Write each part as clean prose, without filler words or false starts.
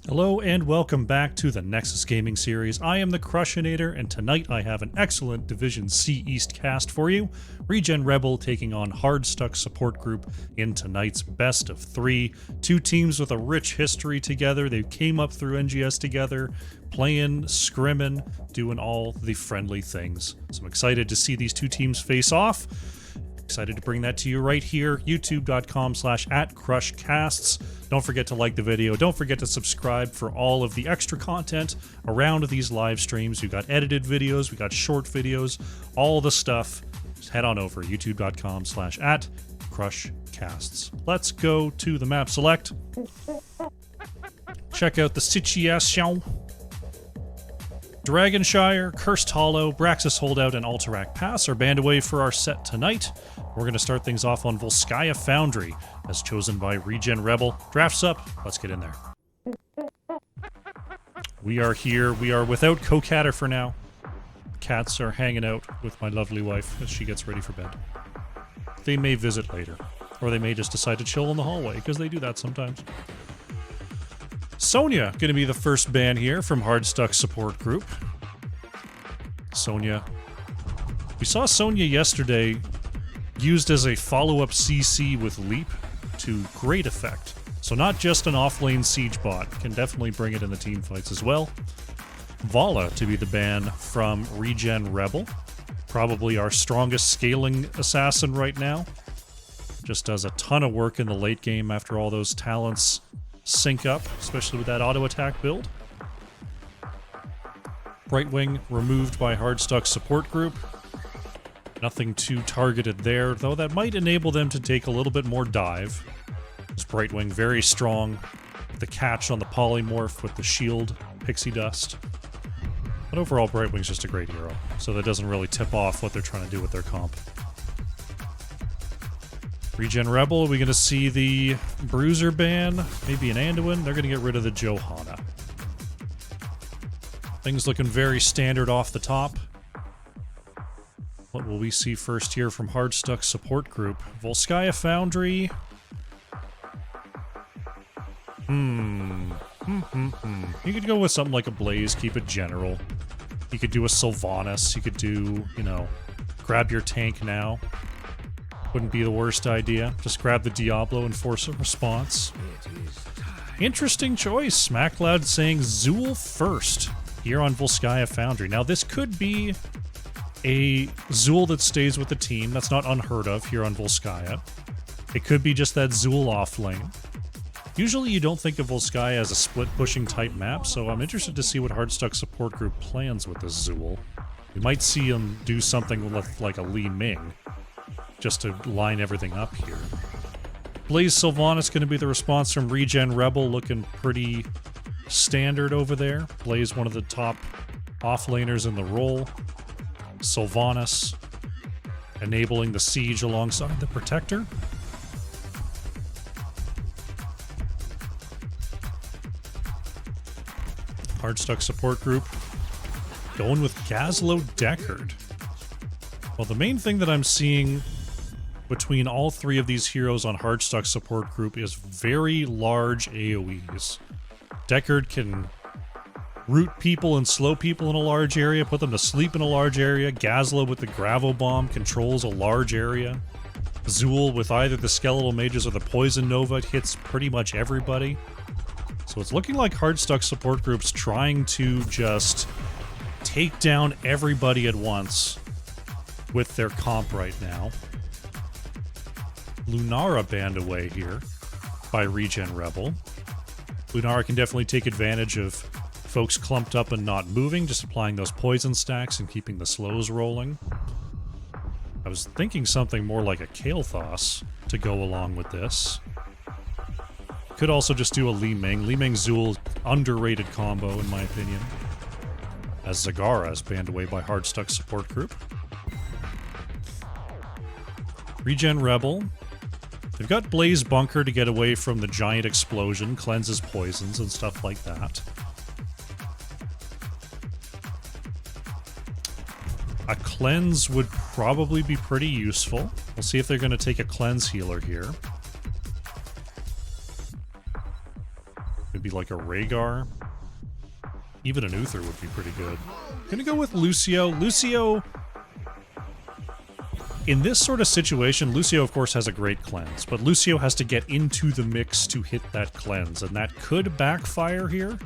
Hello and welcome back to the Nexus Gaming Series. I am the Crushinator, and tonight I have an excellent Division C East cast for you. ReGen Rebel taking on Hardstuck Support Group in tonight's best of three. Two teams with a rich history together. They came up through NGS together, playing, scrimming, doing all the friendly things. So I'm excited to see these two teams face off. Excited to bring that to you right here, youtube.com/@crushcasts. Don't forget to like the video. Don't forget to subscribe for all of the extra content around these live streams. We got edited videos, we got short videos, all the stuff. Just head on over, youtube.com/@crushcasts. Let's go to the map select. Check out the situation. Dragonshire, Cursed Hollow, Braxis Holdout, and Alterac Pass are banned away for our set tonight. We're going to start things off on Volskaya Foundry, as chosen by ReGen Rebel. Drafts up. Let's get in there. We are here. We are without Cocatter for now. Cats are hanging out with my lovely wife as she gets ready for bed. They may visit later, or they may just decide to chill in the hallway, because they do that sometimes. Sonya, going to be the first ban here from Hardstuck Support Group. Sonya. We saw Sonya yesterday used as a follow-up CC with Leap to great effect. So not just an off-lane siege bot, can definitely bring it in the team fights as well. Vala to be the ban from ReGen Rebel. Probably our strongest scaling assassin right now. Just does a ton of work in the late game after all those talents sync up, especially with that auto attack build. Brightwing removed by Hardstuck Support Group. Nothing too targeted there, though that might enable them to take a little bit more dive. This Brightwing very strong. The catch on the polymorph with the shield, pixie dust. But overall, Brightwing's just a great hero, so that doesn't really tip off what they're trying to do with their comp. ReGen Rebel, are we going to see the Bruiser ban? Maybe an Anduin? They're going to get rid of the Johanna. Things looking very standard off the top. What will we see first here from Hardstuck Support Group? Volskaya Foundry. You could go with something like a Blaze, keep it general. You could do a Sylvanas. You could do, you know, grab your tank now. Wouldn't be the worst idea. Just grab the Diablo and force a response. Interesting choice. Smackloud saying Zool first here on Volskaya Foundry. Now, this could be a Zool that stays with the team. That's not unheard of here on Volskaya. It could be just that Zool off lane. Usually you don't think of Volskaya as a split-pushing type map, so I'm interested to see what Hardstuck Support Group plans with this Zool. We might see him do something with, like a Li Ming, just to line everything up here. Blaze Sylvanas going to be the response from ReGen Rebel, looking pretty standard over there. Blaze, one of the top offlaners in the role. Sylvanas enabling the siege alongside the Protector. Hardstuck Support Group going with Gazlo Deckard. Well, the main thing that I'm seeing between all three of these heroes on Hardstuck Support Group is very large AoEs. Deckard can root people and slow people in a large area, put them to sleep in a large area. Gazlo with the Gravo Bomb controls a large area. Zool with either the Skeletal Mages or the Poison Nova hits pretty much everybody. So it's looking like Hardstuck Support Group's trying to just take down everybody at once with their comp right now. Lunara banned away here by ReGen Rebel. Lunara can definitely take advantage of folks clumped up and not moving, just applying those poison stacks and keeping the slows rolling. I was thinking something more like a Kael'thas to go along with this. Could also just do a Li Ming. Li Ming Zool, underrated combo in my opinion. As Zagara is banned away by Hardstuck Support Group. ReGen Rebel. They've got Blaze Bunker to get away from the giant explosion, cleanses poisons and stuff like that. A cleanse would probably be pretty useful. We'll see if they're going to take a cleanse healer here. Maybe like a Rhaegar. Even an Uther would be pretty good. Gonna go with Lucio. Lucio, in this sort of situation, Lucio of course has a great cleanse, but Lucio has to get into the mix to hit that cleanse, and that could backfire here,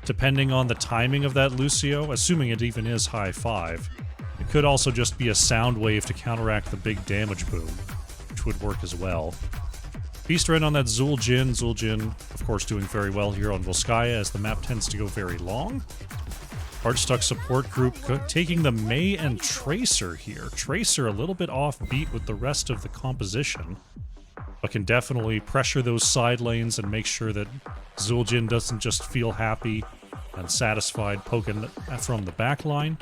depending on the timing of that Lucio, assuming it even is high 5. It could also just be a sound wave to counteract the big damage boom, which would work as well. Beast Ren on that Zul'jin. Zul'jin, of course, doing very well here on Volskaya as the map tends to go very long. Hardstuck support group taking the Mei and Tracer here. Tracer a little bit offbeat with the rest of the composition, but can definitely pressure those side lanes and make sure that Zul'jin doesn't just feel happy and satisfied poking from the back line.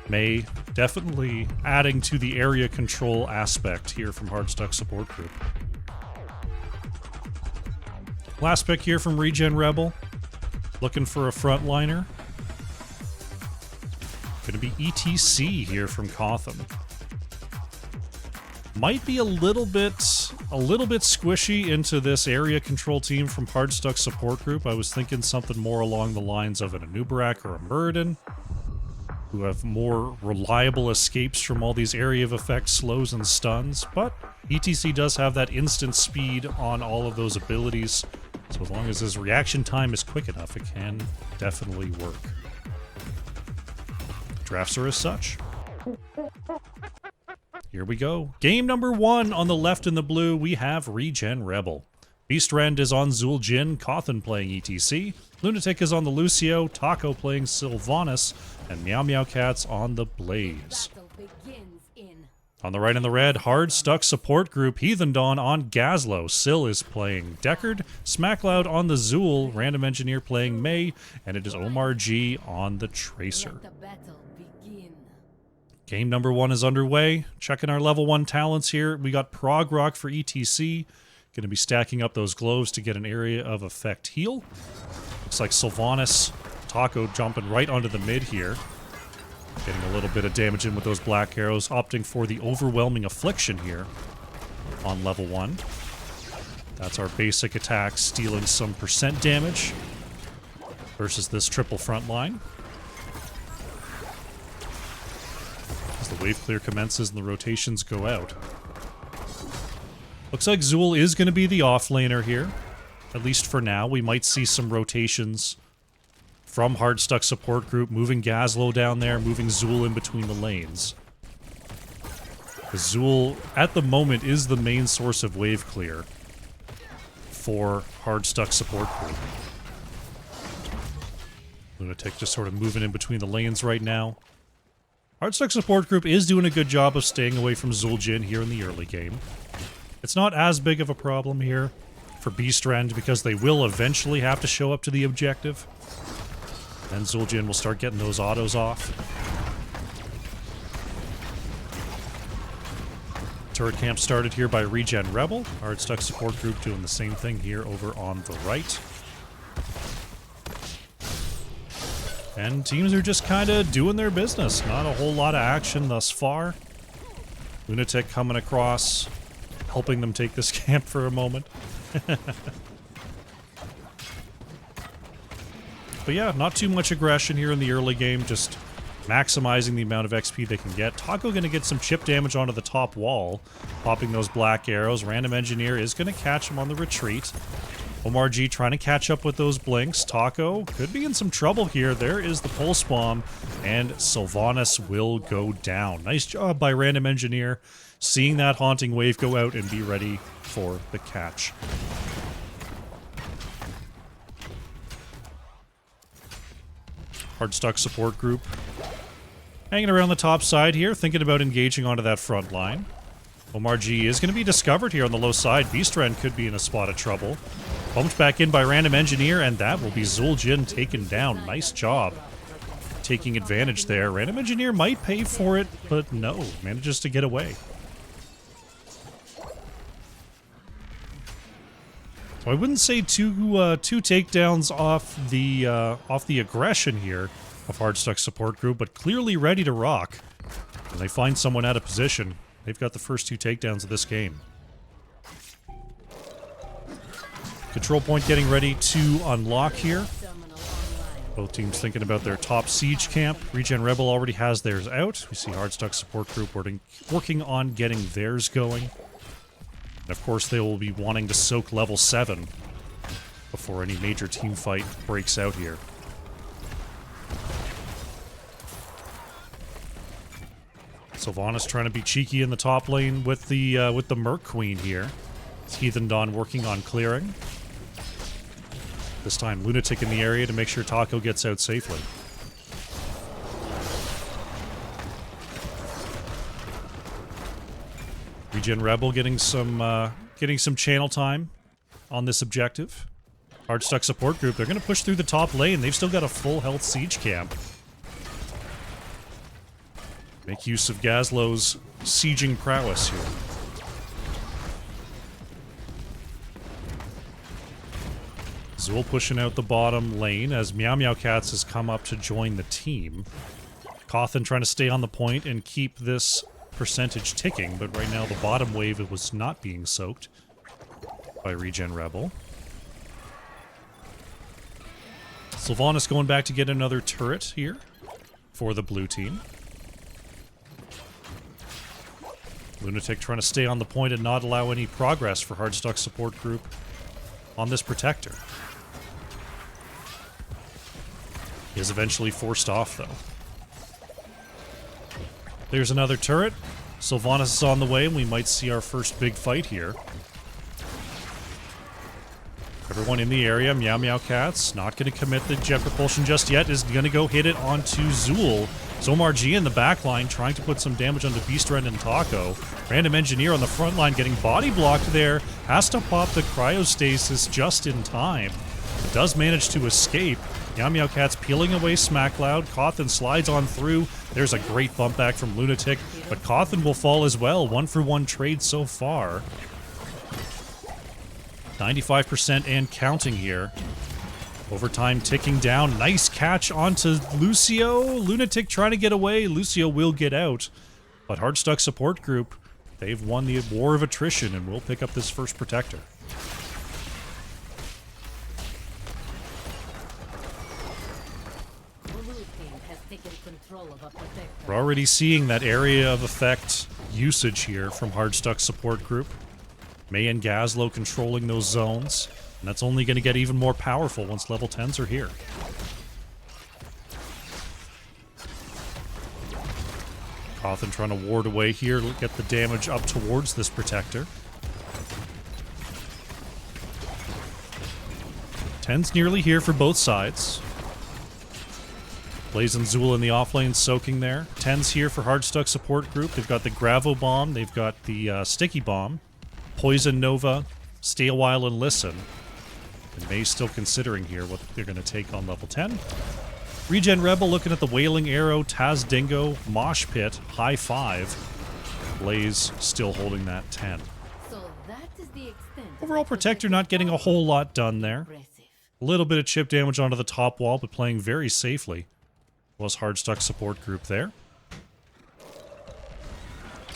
Mei definitely adding to the area control aspect here from Hardstuck support group. Last pick here from ReGen Rebel. Looking for a frontliner. Gonna be ETC here from Gotham. Might be a little bit squishy into this area control team from Hardstuck support group. I was thinking something more along the lines of an Anubarak or a Muradin, who have more reliable escapes from all these area of effect slows and stuns, but ETC does have that instant speed on all of those abilities, so as long as his reaction time is quick enough, it can definitely work. Drafts are as such. Here we go. Game number 1 on the left in the blue, we have ReGen Rebel. Beastrend is on Zul'jin, Cawthon playing ETC, Lunatic is on the Lucio, Taco playing Sylvanas, and Meow Meow Cat's on the Blaze. On the right in the red, Hardstuck support group, Heathen Dawn on Gazlo, Syl is playing Deckard, Smackloud on the Zul, Random Engineer playing Mei, and it is Omar G on the Tracer. Game number 1 is underway. Checking our level 1 talents here. We got Prog Rock for ETC. Going to be stacking up those gloves to get an area of effect heal. Looks like Sylvanas, Taco jumping right onto the mid here. Getting a little bit of damage in with those black arrows, opting for the Overwhelming Affliction here on level 1. That's our basic attack, stealing some percent damage versus this triple front line. As the wave clear commences and the rotations go out. Looks like Zul is going to be the offlaner here, at least for now. We might see some rotations from Hardstuck support group, moving Gazlo down there, moving Zul in between the lanes. Zul, at the moment, is the main source of wave clear for Hardstuck support group. Lunatic just sort of moving in between the lanes right now. Hardstuck support group is doing a good job of staying away from Zul'jin here in the early game. It's not as big of a problem here for Beastrend because they will eventually have to show up to the objective. Then Zul'jin will start getting those autos off. Turret camp started here by ReGen Rebel. Hardstuck support group doing the same thing here over on the right. And teams are just kind of doing their business. Not a whole lot of action thus far. Lunatic coming across, helping them take this camp for a moment. But yeah, not too much aggression here in the early game, just maximizing the amount of XP they can get. Taco going to get some chip damage onto the top wall, popping those black arrows. Random Engineer is going to catch him on the retreat. Omar G trying to catch up with those blinks. Taco could be in some trouble here. There is the pulse bomb, and Sylvanas will go down. Nice job by Random Engineer, seeing that haunting wave go out and be ready for the catch. Hardstuck support group hanging around the top side here, thinking about engaging onto that front line. Omar G is going to be discovered here on the low side. Beastrend could be in a spot of trouble. Bumped back in by Random Engineer, and that will be Zul'jin taken down. Nice job taking advantage there. Random Engineer might pay for it, but no, manages to get away. So I wouldn't say two takedowns off the aggression here of Hardstuck support group, but clearly ready to rock. When they find someone out of position, they've got the first 2 takedowns of this game. Control point getting ready to unlock here. Both teams thinking about their top siege camp. ReGen Rebel already has theirs out. We see Hardstuck Support Group working on getting theirs going. And of course, they will be wanting to soak level 7 before any major team fight breaks out here. Sylvanas trying to be cheeky in the top lane with the Merc Queen here. It's Heathen Dawn working on clearing. This time, Lunatic in the area to make sure Taco gets out safely. ReGen Rebel getting some channel time on this objective. Hardstuck Support Group, they're going to push through the top lane. They've still got a full health siege camp. Make use of Gazlo's sieging prowess here. Zul pushing out the bottom lane as Meow Meow Cats has come up to join the team. Cawthon trying to stay on the point and keep this percentage ticking, but right now the bottom wave it was not being soaked by ReGen Rebel. Sylvanas going back to get another turret here for the blue team. Lunatic trying to stay on the point and not allow any progress for Hardstuck Support Group on this protector. He is eventually forced off, though. There's another turret. Sylvanas is on the way, and we might see our first big fight here. Everyone in the area, Meow Meow Cats, not going to commit the jet propulsion just yet, is going to go hit it onto Zul. Zomar G in the back line, trying to put some damage onto Beastrend and Taco. Random Engineer on the front line getting body blocked there. Has to pop the cryostasis just in time. It does manage to escape. Meow Meow Cats peeling away Smackloud. Cawthon slides on through. There's a great bump back from Lunatic, but Cawthon will fall as well. 1-for-1 trade so far. 95% and counting here. Overtime ticking down. Nice catch onto Lucio. Lunatic trying to get away. Lucio will get out. But Hardstuck Support Group, they've won the war of attrition and will pick up this first protector. We're already seeing that area of effect usage here from Hardstuck Support Group. Mei and Gazlo controlling those zones, and that's only going to get even more powerful once level 10s are here. Cawthon trying to ward away here, get the damage up towards this protector. 10's nearly here for both sides. Blaze and Zul in the offlane soaking there. 10's here for Hardstuck Support Group. They've got the Gravo Bomb, they've got the Sticky Bomb. Poison Nova, stay a while and listen. And May's still considering here what they're going to take on level 10. ReGen Rebel looking at the Wailing Arrow, Taz Dingo, Mosh Pit, High 5. Blaze still holding that 10. So that is the extent. Overall Protector not getting a whole lot done there. A little bit of chip damage onto the top wall, but playing very safely. Was Hardstuck Support Group there.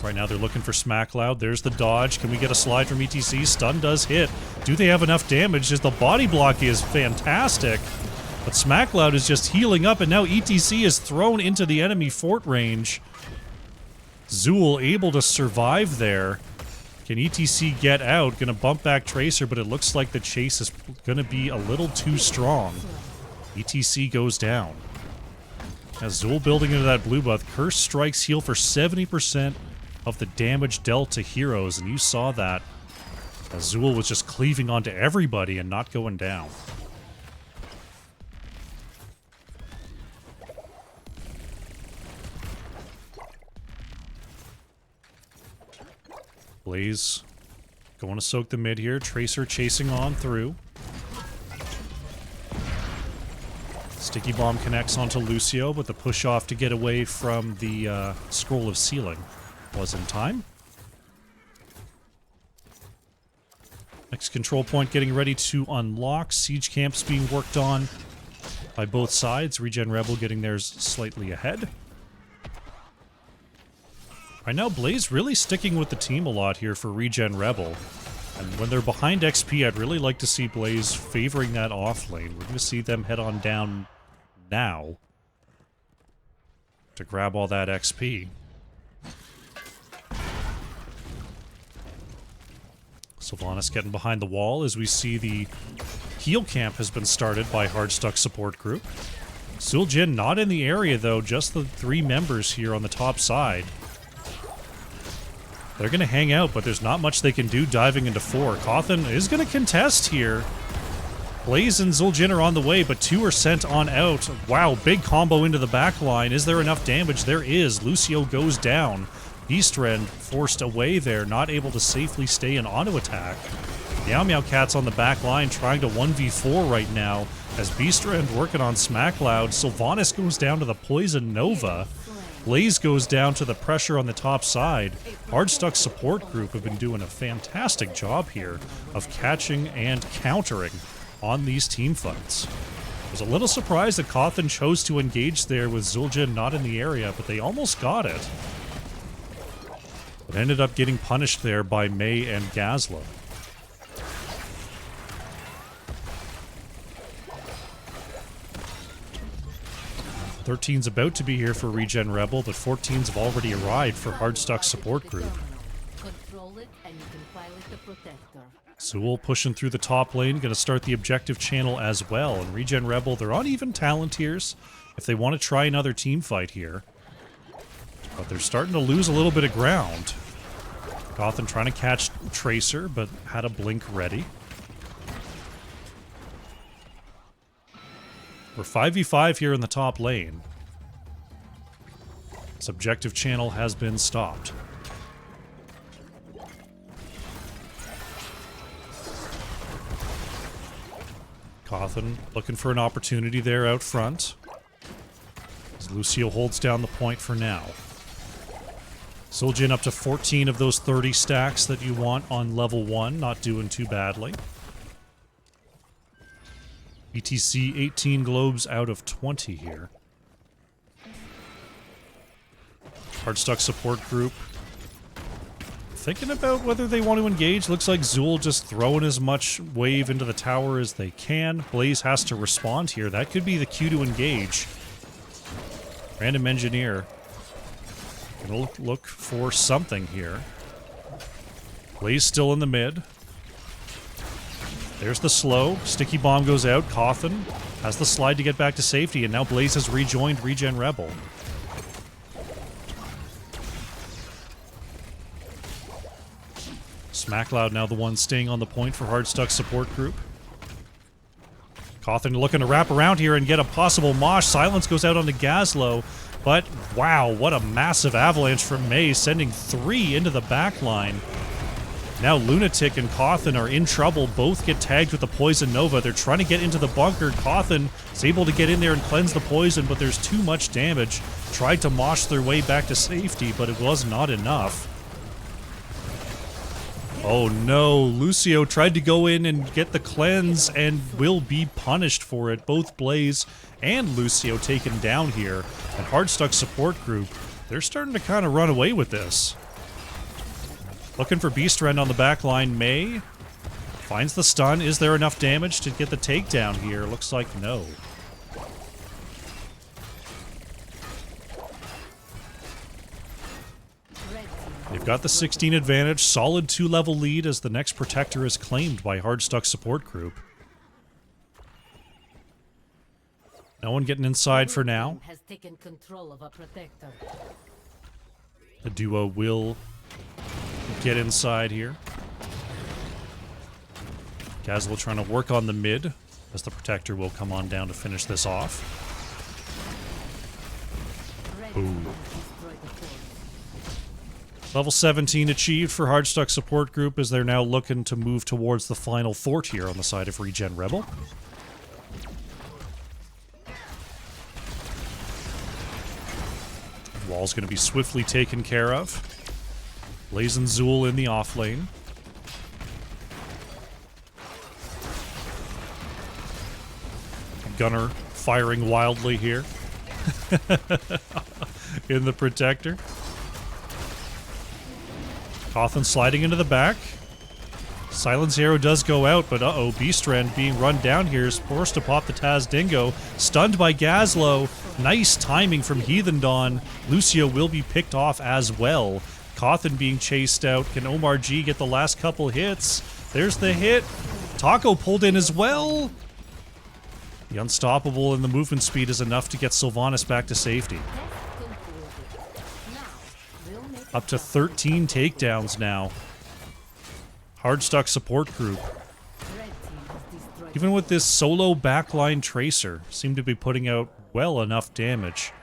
Right now they're looking for Smackloud. There's the dodge. Can we get a slide from ETC? Stun does hit. Do they have enough damage? Just the body block is fantastic. But Smackloud is just healing up, and now ETC is thrown into the enemy fort range. Zul able to survive there. Can ETC get out? Gonna bump back Tracer, but it looks like the chase is gonna be a little too strong. ETC goes down. As Zul building into that blue buff, Curse Strikes heal for 70% of the damage dealt to heroes, and you saw that as Zul was just cleaving onto everybody and not going down. Blaze going to soak the mid here. Tracer chasing on through. Sticky Bomb connects onto Lucio, but the push off to get away from the Scroll of Sealing was in time. Next control point getting ready to unlock. Siege camps being worked on by both sides. ReGen Rebel getting theirs slightly ahead. Right now, Blaze really sticking with the team a lot here for ReGen Rebel. And when they're behind XP, I'd really like to see Blaze favoring that off lane. We're going to see them head on down now to grab all that XP. Sylvanas getting behind the wall as we see the heal camp has been started by Hardstuck support group. Zul'jin not in the area though, just the 3 members here on the top side. They're going to hang out, but there's not much they can do diving into 4. Cawthon is going to contest here. Blaze and Zul'jin are on the way, but 2 are sent on out. Wow, big combo into the back line. Is there enough damage? There is. Lucio goes down. Beastrend forced away there, not able to safely stay in auto attack. Meow Meow Cat's on the back line trying to 1v4 right now as Beastrend working on Smackloud. Sylvanas goes down to the Poison Nova. Blaze goes down to the pressure on the top side. Hardstuck support group have been doing a fantastic job here of catching and countering on these team fights. I was a little surprised that Cawthon chose to engage there with Zul'jin not in the area, but they almost got it. But ended up getting punished there by Mei and Gazla. "13's about to be here for ReGen Rebel, but 14's have already arrived for Hardstuck support group. Control it and you can pilot the protector. Zool pushing through the top lane, going to start the objective channel as well. And ReGen Rebel, they're on even talent tiers if they want to try another team fight here. But they're starting to lose a little bit of ground. Cawthon trying to catch Tracer, but had a blink ready. We're 5v5 here in the top lane. This objective channel has been stopped. Cawthon looking for an opportunity there out front, as Lucio holds down the point for now. Zul'jin up to 14 of those 30 stacks that you want on level 1, not doing too badly. BTC 18 globes out of 20 here. Hardstuck support group thinking about whether they want to engage. Looks like Zool just throwing as much wave into the tower as they can. Blaze has to respond here. That could be the cue to engage. Random engineer gonna look for something here. Blaze still in the mid. There's the slow. Sticky bomb goes out. Cawthon has the slide to get back to safety, and now Blaze has rejoined ReGen Rebel. Smackloud now the one staying on the point for Hardstuck support group. Cawthon looking to wrap around here and get a possible mosh. Silence goes out onto Gazlo, but wow, what a massive avalanche from Mei, sending 3 into the back line. Now Lunatic and Cawthon are in trouble. Both get tagged with the Poison Nova. They're trying to get into the bunker. Cawthon is able to get in there and cleanse the poison, but there's too much damage. Tried to mosh their way back to safety, but it was not enough. Oh no, Lucio tried to go in and get the cleanse and will be punished for it. Both Blaze and Lucio taken down here. And Hardstuck support group, they're starting to kind of run away with this. Looking for Beastrend on the back line. Mei finds the stun. Is there enough damage to get the takedown here? Looks like no. They've got the 16 advantage. Solid 2-level lead as the next protector is claimed by Hardstuck support group. No one getting inside for now. Has taken control of a protector. The duo will get inside here. Gazlo trying to work on the mid as the protector will come on down to finish this off. Ooh. Level 17 achieved for Hardstuck support group as they're now looking to move towards the final fort here on the side of ReGen Rebel. Wall's going to be swiftly taken care of. Blaze and Zool in the off lane. Gunner firing wildly here in the protector. Cawthon sliding into the back. Silence Arrow does go out, but uh-oh, Beastrend being run down here is forced to pop the Taz Dingo. Stunned by Gazlo. Nice timing from Heathen Dawn. Lucio will be picked off as well. Cawthon being chased out. Can Omar G get the last couple hits? There's the hit. Taco pulled in as well. The Unstoppable and the movement speed is enough to get Sylvanas back to safety. Up to 13 takedowns now. Hardstuck support group. Even with this solo backline Tracer, seem to be putting out well enough damage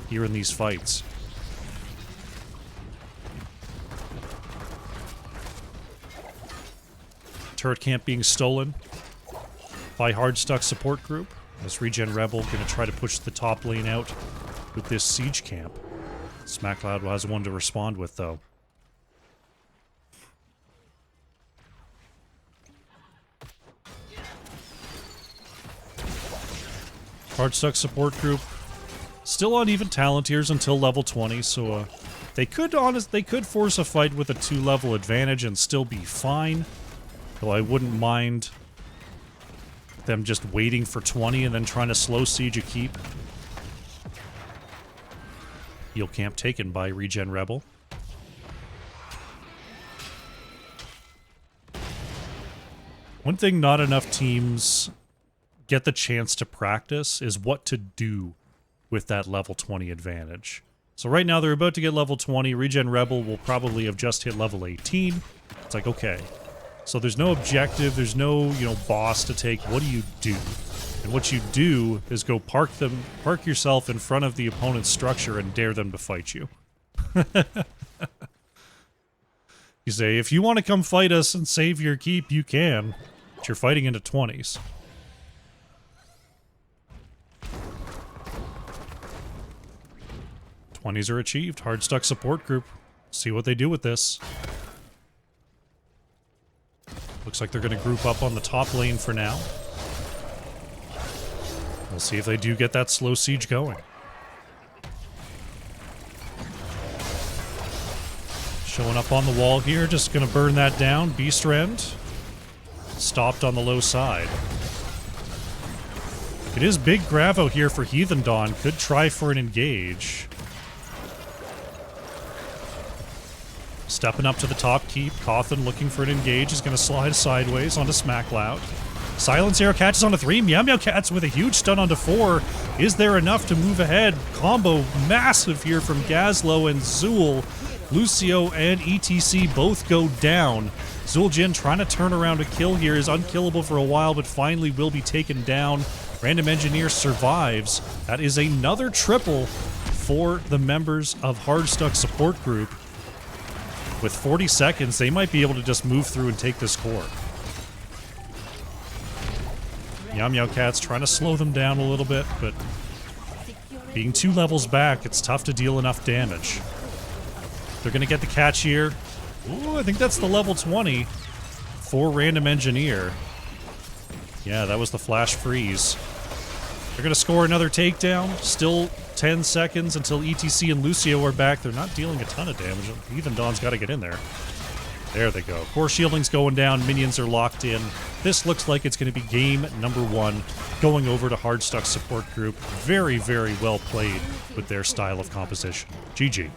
here in these fights. Turret camp being stolen by Hardstuck support group. This ReGen Rebel gonna try to push the top lane out with this siege camp. SmackLoud has one to respond with though. Hardstuck support group still on even talent tiers until level 20, so they could force a fight with a 2-level advantage and still be fine. Though I wouldn't mind them just waiting for 20 and then trying to slow siege a keep. Heal camp taken by ReGen Rebel. One thing not enough teams get the chance to practice is what to do with that level 20 advantage. So right now they're about to get level 20. ReGen Rebel will probably have just hit level 18. It's like, okay. So there's no objective, there's no, boss to take. What do you do? And what you do is go park yourself in front of the opponent's structure and dare them to fight you. You say, if you want to come fight us and save your keep, you can. But you're fighting into 20s. '20s are achieved. Hardstuck support group. See what they do with this. Looks like they're going to group up on the top lane for now. We'll see if they do get that slow siege going. Showing up on the wall here, just going to burn that down. Beastrend stopped on the low side. It is big Gravo here for Heathen Dawn. Could try for an engage. Stepping up to the top keep. Cawthon looking for an engage. Is going to slide sideways onto SmackLoud. Silence Arrow catches onto 3. Meow Meow Cats with a huge stun onto 4. Is there enough to move ahead? Combo massive here from Gazlo and Zool. Lucio and ETC both go down. Zul'jin trying to turn around a kill here. Is unkillable for a while, but finally will be taken down. Random Engineer survives. That is another triple for the members of Hardstuck support group. With 40 seconds, they might be able to just move through and take this core. Meow Meow Cat's trying to slow them down a little bit, but being 2 levels back, it's tough to deal enough damage. They're going to get the catch here. Ooh, I think that's the level 20 for Random Engineer. Yeah, that was the flash freeze. They're going to score another takedown. Still 10 seconds until ETC and Lucio are back. They're not dealing a ton of damage. Heathen Dawn's got to get in there. There they go. Core shielding's going down. Minions are locked in. This looks like it's going to be game number 1 going over to Hardstuck support group. Very, very well played with their style of composition. GG.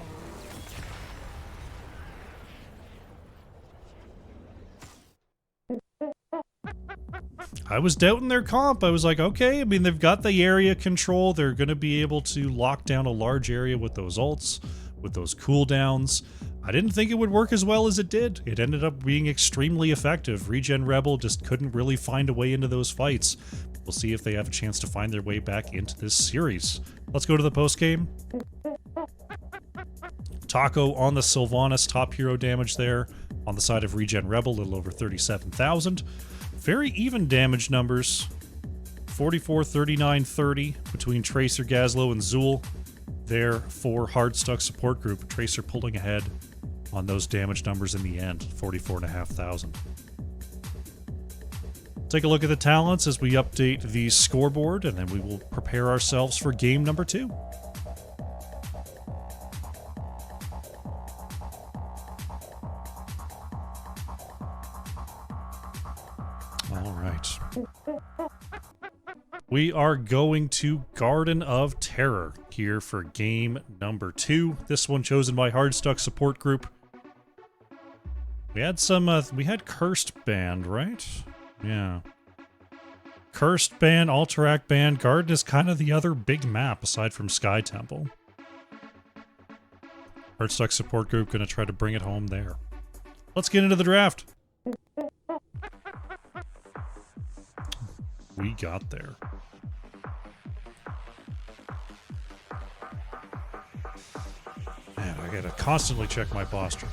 I was doubting their comp. I was like, okay, I mean, they've got the area control. They're going to be able to lock down a large area with those ults, with those cooldowns. I didn't think it would work as well as it did. It ended up being extremely effective. ReGen Rebel just couldn't really find a way into those fights. We'll see if they have a chance to find their way back into this series. Let's go to the postgame. Taco on the Sylvanas, top hero damage there. On the side of ReGen Rebel, a little over 37,000. Very even damage numbers. 44, 39, 30 between Tracer, Gazlo, and Zool. There for Hardstuck support group. Tracer pulling ahead on those damage numbers in the end. 44,500. Take a look at the talents as we update the scoreboard, and then we will prepare ourselves for game number 2. All right. We are going to Garden of Terror here for game number 2. This one chosen by Hardstuck Support Group. We had we had Cursed Band, right? Yeah. Cursed Band, Alterac Band, Garden is kind of the other big map aside from Sky Temple. Hardstuck Support Group gonna try to bring it home there. Let's get into the draft. We got there. Man, I gotta constantly check my posture.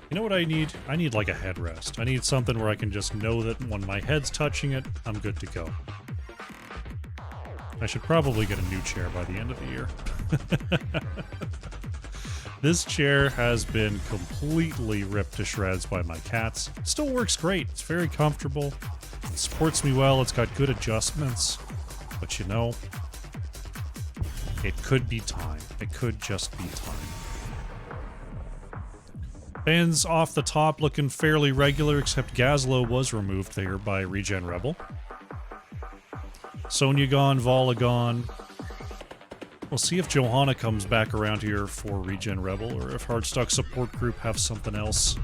You know what I need? I need like a headrest. I need something where I can just know that when my head's touching it, I'm good to go. I should probably get a new chair by the end of the year. This chair has been completely ripped to shreds by my cats. Still works great. It's very comfortable. It supports me well. It's got good adjustments. But you know, it could be time. It could just be time. Bands off the top looking fairly regular, except Gazlo was removed there by ReGen Rebel. Sonya gone, Vala gone. We'll see if Johanna comes back around here for ReGen Rebel, or if Hardstuck Support Group have something else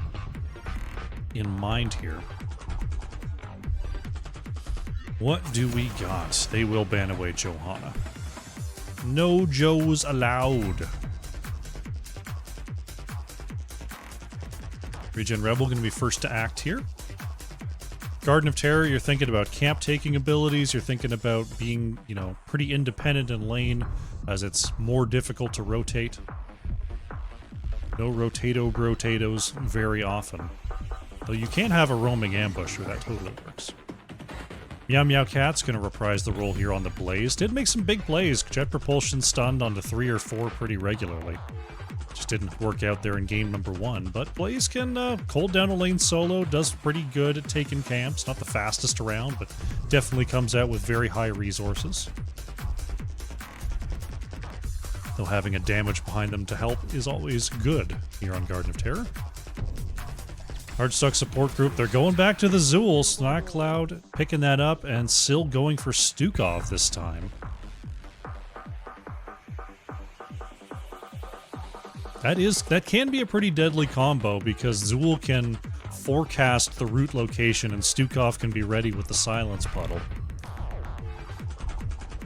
in mind here. What do we got? They will ban away Johanna. No Joes allowed. ReGen Rebel going to be first to act here. Garden of Terror, you're thinking about camp taking abilities, you're thinking about being, you know, pretty independent in lane, as it's more difficult to rotate. No rotatos very often. Though you can have a roaming ambusher, that totally works. Meow Meow Cat's going to reprise the role here on the Blaze. Did make some big plays. Jet Propulsion stunned onto 3 or 4 pretty regularly. Just didn't work out there in game number 1, but Blaze can hold down a lane solo, does pretty good at taking camps. Not the fastest around, but definitely comes out with very high resources. Though having a damage behind them to help is always good here on Garden of Terror. Hardstuck Support Group, they're going back to the Zool. Snack Cloud picking that up, and still going for Stukov this time. That can be a pretty deadly combo, because Zool can forecast the route location and Stukov can be ready with the Silence Puddle.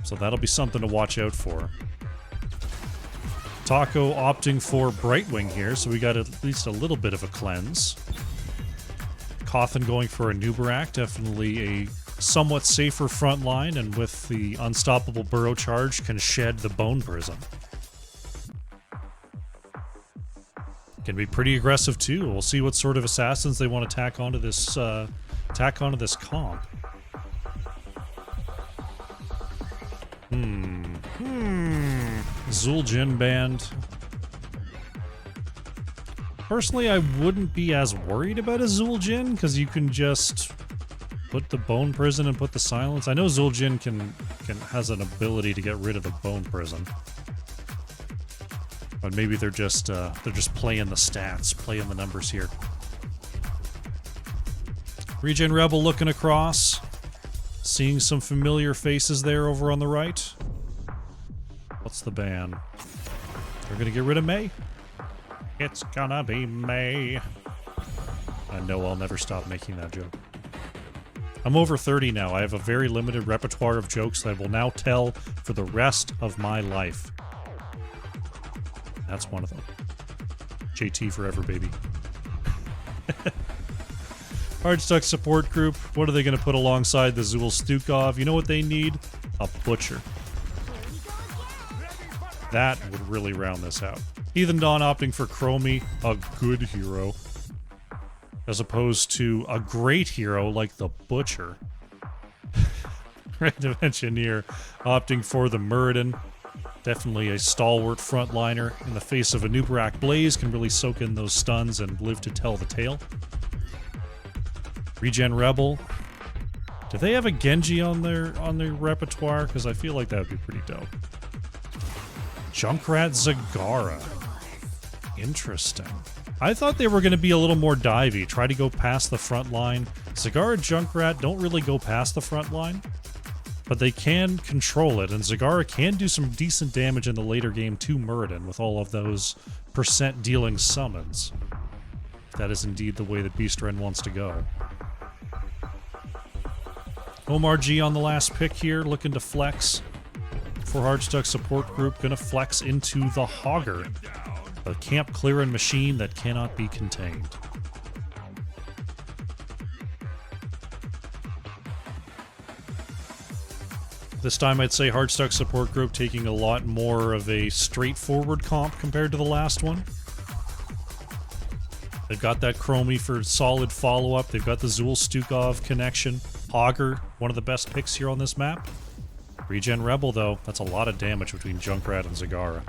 So that'll be something to watch out for. Taco opting for Brightwing here, so we got at least a little bit of a cleanse. Cawthon going for a Nubarak, definitely a somewhat safer front line, and with the unstoppable Burrow Charge can shed the Bone Prism. Can be pretty aggressive too. We'll see what sort of assassins they want to tack onto this comp. Zul'jin band. Personally, I wouldn't be as worried about a Zul'jin, because you can just put the Bone Prison and put the Silence. I know Zul'jin has an ability to get rid of the Bone Prison. But maybe they're just playing the stats, playing the numbers here. ReGen Rebel looking across, seeing some familiar faces there over on the right. What's the ban? They're gonna get rid of May. It's gonna be May. I know I'll never stop making that joke. I'm over 30 now. I have a very limited repertoire of jokes that I will now tell for the rest of my life. That's one of them. JT forever, baby. Hardstuck Support Group. What are they going to put alongside the Zool Stukov? You know what they need? A Butcher. That would really round this out. Heathen Dawn opting for Chromie, a good hero, as opposed to a great hero like the Butcher. Random Engineer opting for the Muradin. Definitely a stalwart frontliner in the face of a Nubarak Blaze, can really soak in those stuns and live to tell the tale. ReGen Rebel. Do they have a Genji on their repertoire? Because I feel like that would be pretty dope. Junkrat Zagara. Interesting. I thought they were going to be a little more divey, try to go past the front line. Zagara Junkrat don't really go past the front line, but they can control it, and Zagara can do some decent damage in the later game to Muradin with all of those percent dealing summons. If that is indeed the way that Beastren wants to go. Omar G on the last pick here, looking to flex. For Hardstuck support group, gonna flex into the Hogger. A camp clearing machine that cannot be contained. This time I'd say Hardstuck support group taking a lot more of a straightforward comp compared to the last one. They've got that Chromie for solid follow-up. They've got the Zul Stukov connection. Hogger, one of the best picks here on this map. ReGen Rebel, though, that's a lot of damage between Junkrat and Zagara.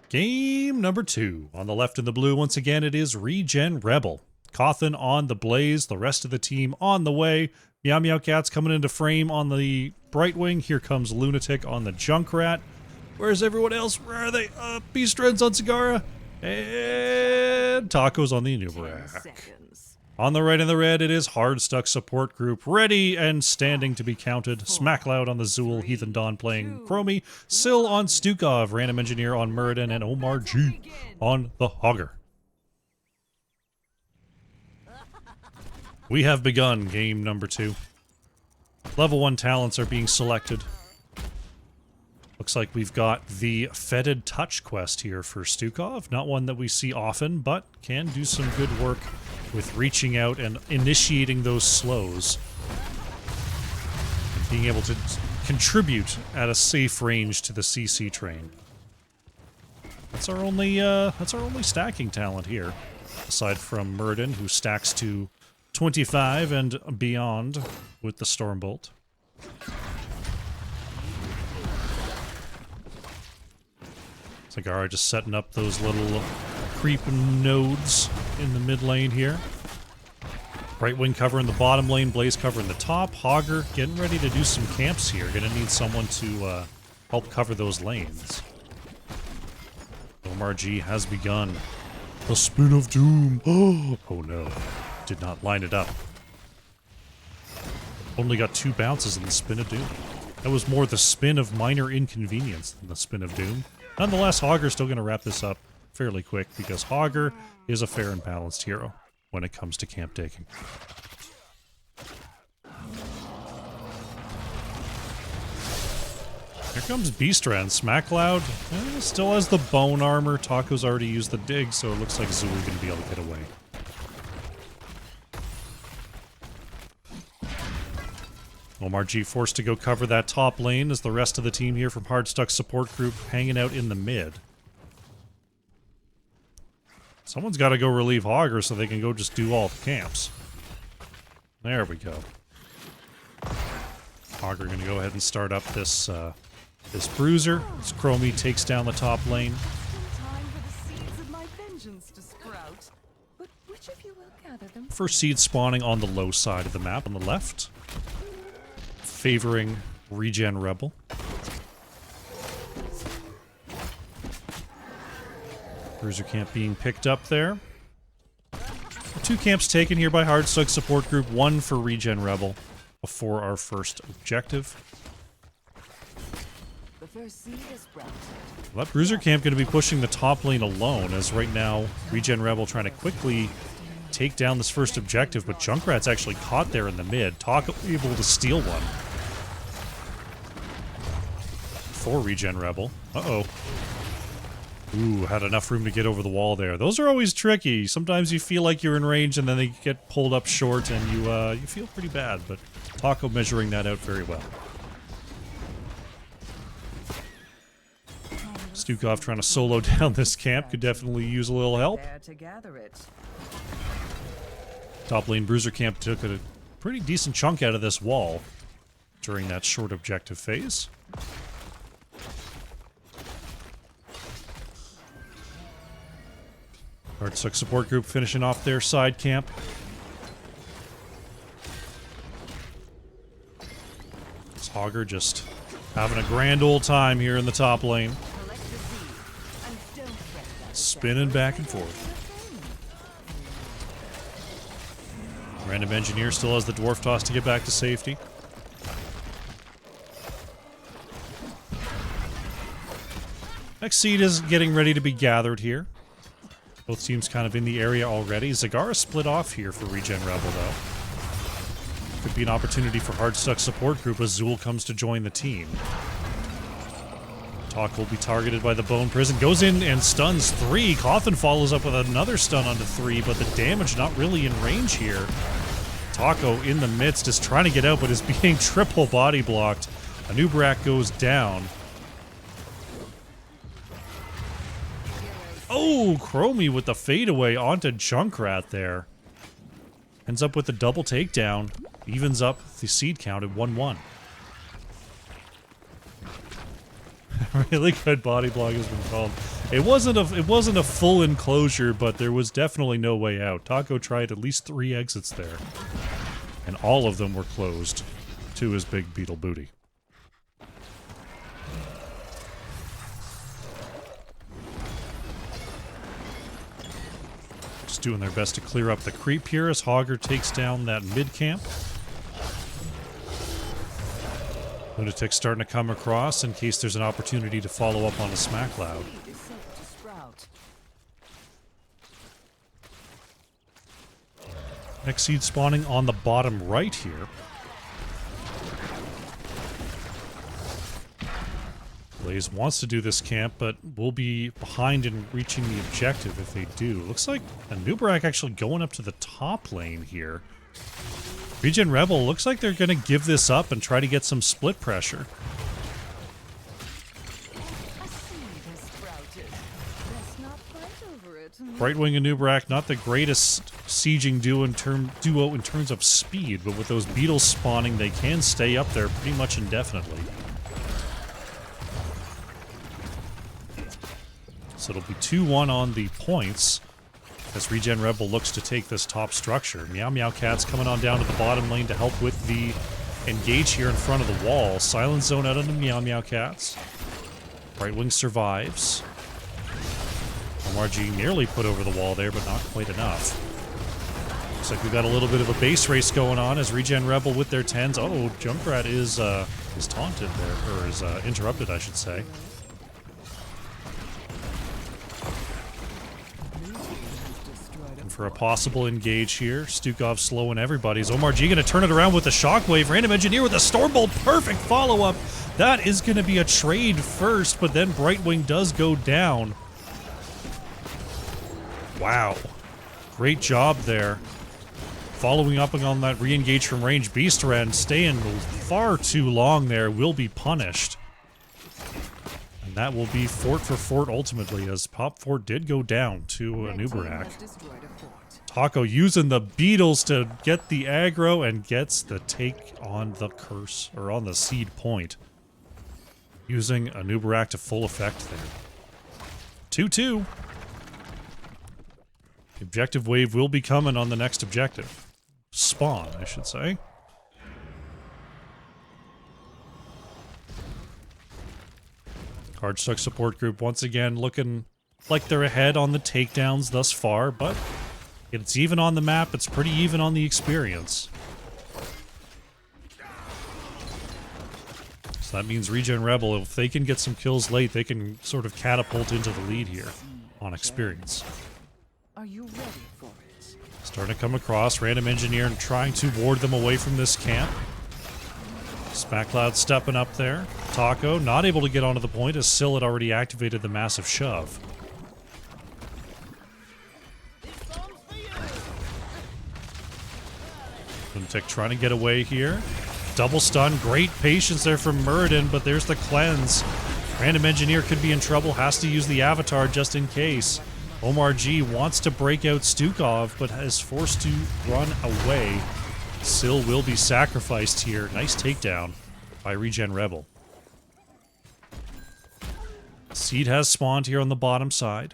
Game number 2. On the left in the blue, once again, it is ReGen Rebel. Cawthon on the Blaze, the rest of the team on the way. Meow Meow Cat's coming into frame on the Brightwing. Here comes Lunatic on the Junkrat. Where's everyone else? Where are they? Beastren's on Zagara. And Taco's on the Enumerak. On the right in the red, it is Hardstuck support group, ready and standing to be counted. Smackloud on the Zul, Heathen Dawn playing Chromie, Syl on Stukov, Random Engineer on Muradin, and Omar G on the Hogger. We have begun game number 2. Level 1 talents are being selected. Looks like we've got the Fetid Touch quest here for Stukov. Not one that we see often, but can do some good work with reaching out and initiating those slows. And being able to contribute at a safe range to the CC train. That's our only stacking talent here. Aside from Muradin, who stacks to 25 and beyond with the Stormbolt. Zagara just setting up those little creep nodes in the mid lane here. Brightwing covering the bottom lane, Blaze covering the top. Hogger getting ready to do some camps here. Gonna need someone to help cover those lanes. Omar G has begun. The spin of doom. Oh no. Did not line it up. Only got 2 bounces in the spin of doom. That was more the spin of minor inconvenience than the spin of doom. Nonetheless, Hogger's still going to wrap this up fairly quick because Hogger is a fair and balanced hero when it comes to camp taking. Here comes Beastren. Smackloud still has the bone armor. Taco's already used the dig, so it looks like Zul going to be able to get away. Omar G forced to go cover that top lane as the rest of the team here from Hardstuck support group hanging out in the mid. Someone's got to go relieve Hogger so they can go just do all the camps. There we go. Hogger going to go ahead and start up this this bruiser. As Chromie takes down the top lane. First seed spawning on the low side of the map on the left. Favoring ReGen Rebel. Bruiser camp being picked up there. 2 camps taken here by Hardstuck support group, 1 for ReGen Rebel before our first objective. Well, that Bruiser camp going to be pushing the top lane alone, as right now ReGen Rebel trying to quickly take down this first objective, but Junkrat's actually caught there in the mid. Taco able to steal one. For ReGen Rebel. Uh-oh. Ooh, had enough room to get over the wall there. Those are always tricky. Sometimes you feel like you're in range and then they get pulled up short and you feel pretty bad, but Taco measuring that out very well. Stukov trying to solo down this camp could definitely use a little help. Top lane Bruiser camp took a pretty decent chunk out of this wall during that short objective phase. Hardstuck support group finishing off their side camp. This Hogger just having a grand old time here in the top lane. spinning back and forth. Random Engineer still has the Dwarf Toss to get back to safety. Next seed is getting ready to be gathered here. Both teams kind of in the area already. Zagara split off here for ReGen Rebel, though. Could be an opportunity for Hardstuck support group as Zool comes to join the team. Talk will be targeted by the Bone Prison. Goes in and stuns 3. Coffin follows up with another stun onto 3, but the damage not really in range here. Taco in the midst is trying to get out, but is being triple body blocked. Anubarak goes down. Oh, Chromie with the fadeaway onto Junkrat there. Ends up with the double takedown. Evens up the seed count at 1-1. Really good body block has been called. It wasn't a full enclosure, but there was definitely no way out. Taco tried at least 3 exits there. And all of them were closed to his big beetle booty. Just doing their best to clear up the creep here as Hogger takes down that mid camp. Lunatic's starting to come across in case there's an opportunity to follow up on a Smack Loud. Next seed spawning on the bottom right here. Blaze wants to do this camp, but will be behind in reaching the objective if they do. Looks like Anubarak actually going up to the top lane here. ReGen Rebel looks like they're going to give this up and try to get some split pressure. Brightwing and Anubarak, not the greatest sieging duo in terms of speed, but with those beetles spawning, they can stay up there pretty much indefinitely. So it'll be 2-1 on the points as ReGen Rebel looks to take this top structure. Meow Meow Cat's coming on down to the bottom lane to help with the engage here in front of the wall. Silent Zone out on the Meow Meow Cats. Brightwing survives. MRG nearly put over the wall there, but not quite enough. Looks like we've got a little bit of a base race going on as ReGen Rebel with their 10s. Oh, Junkrat is taunted there, or is interrupted, I should say. For a possible engage here. Stukov slowing everybody's. Omar G gonna turn it around with the Shockwave. Random Engineer with a Stormbolt. Perfect follow-up. That is gonna be a trade first, but then Brightwing does go down. Wow. Great job there. Following up on that re-engage from range. Beast Ren staying far too long there. Will be punished. And that will be fort for fort ultimately, as Pop Fort did go down to Anubarak. Taco using the beetles to get the aggro and gets the take on the curse, or on the seed point. Using Anubarak to full effect there. 2-2. The objective wave will be coming on the next objective. Spawn, I should say. Hardstuck support group once again looking like they're ahead on the takedowns thus far, but it's even on the map, it's pretty even on the experience. So that means ReGen Rebel, if they can get some kills late, they can sort of catapult into the lead here on experience. Are you ready for it? Starting to come across, Random Engineer and trying to ward them away from this camp. SmackCloud stepping up there. Taco not able to get onto the point as Syl had already activated the massive shove. Lunatic trying to get away here. Double stun, great patience there from Muradin, but there's the cleanse. Random Engineer could be in trouble, has to use the avatar just in case. Omar G wants to break out Stukov, but is forced to run away. Syl will be sacrificed here. Nice takedown by ReGen Rebel. Seed has spawned here on the bottom side.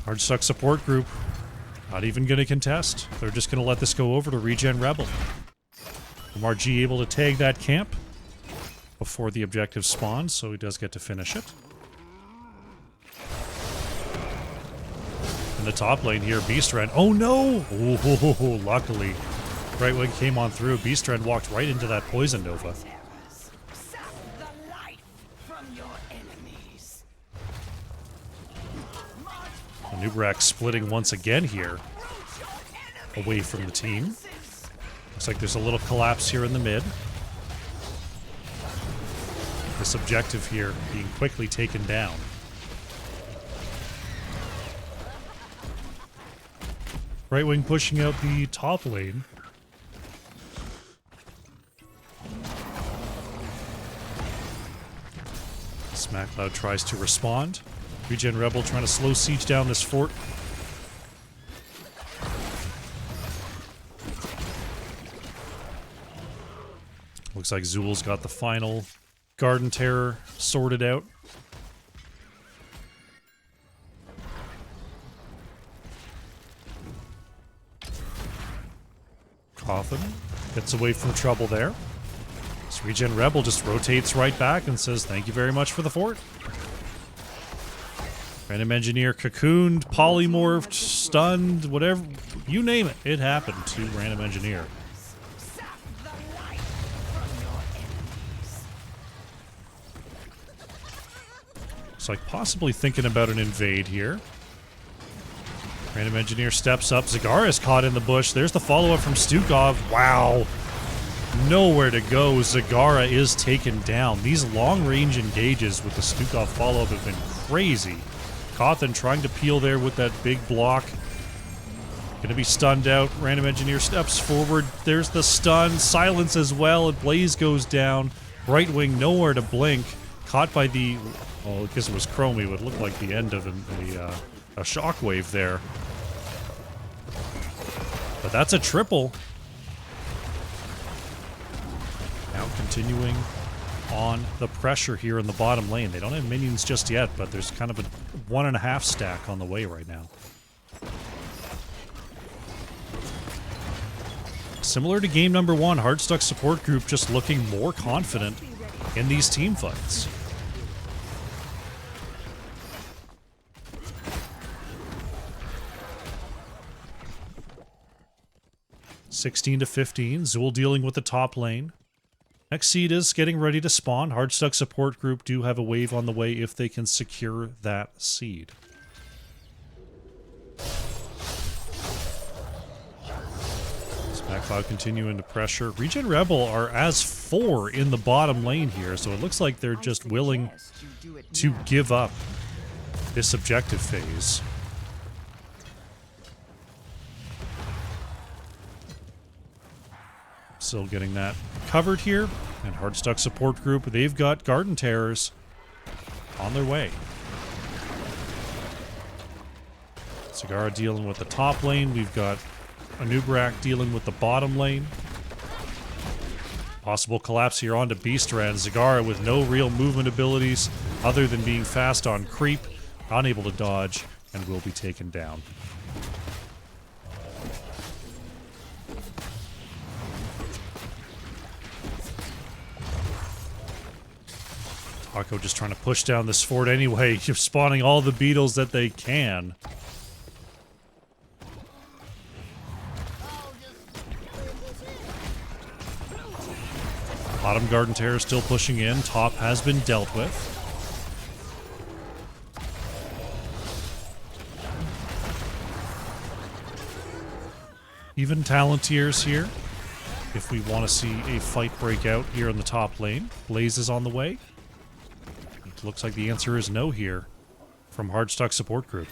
Hardstuck support group. Not even going to contest. They're just going to let this go over to ReGen Rebel. MRG able to tag that camp. before the objective spawns, so he does get to finish it. In the top lane here, Beastren. Oh no! Oh, luckily. Right when he came on through, Beastren walked right into that Poison Nova. Nubrak splitting once again here, away from the team. Looks like there's a little collapse here in the mid. This objective here being quickly taken down. Right wing pushing out the top lane. SmackCloud tries to respond. ReGen Rebel trying to slow siege down this fort. Looks like Zool's got the final Garden Terror sorted out. Coffin gets away from trouble there. So ReGen Rebel just rotates right back and says, thank you very much for the fort. Random Engineer cocooned, polymorphed, stunned, whatever. You name it. It happened to Random Engineer. Looks like possibly thinking about an invade here. Random Engineer steps up. Zagara is caught in the bush. There's the follow-up from Stukov. Wow. Nowhere to go. Zagara is taken down. These long-range engages with the Stukov follow-up have been crazy. Cawthon trying to peel there with that big block. Gonna be stunned out. Random Engineer steps forward. There's the stun. Silence as well. And Blaze goes down. Right wing nowhere to blink. Caught by the... well, I guess it was Chromie. It would look like the end of a shockwave there. But that's a triple. Now continuing on the pressure here in the bottom lane. They don't have minions just yet, but there's kind of a 1.5 stack on the way right now. Similar to game number 1, Hardstuck support group just looking more confident in these team fights. (16 to 15). Zool dealing with the top lane. Next seed is getting ready to spawn. Hardstuck support group do have a wave on the way if they can secure that seed. SmackCloud continuing to pressure. ReGen Rebel are as 4 in the bottom lane here, so it looks like they're just willing to give up this objective phase. Still getting that covered here. And Hardstuck support group, they've got Garden Terrors on their way. Zagara dealing with the top lane. We've got Anubrak dealing with the bottom lane. Possible collapse here onto Beastran. Zagara with no real movement abilities other than being fast on creep. Unable to dodge and will be taken down. Taco just trying to push down this fort anyway, spawning all the beetles that they can. Bottom Garden Terror still pushing in. Top has been dealt with. Even Talontiers here, if we want to see a fight break out here in the top lane. Blaze is on the way. It looks like the answer is no here from Hardstuck support group.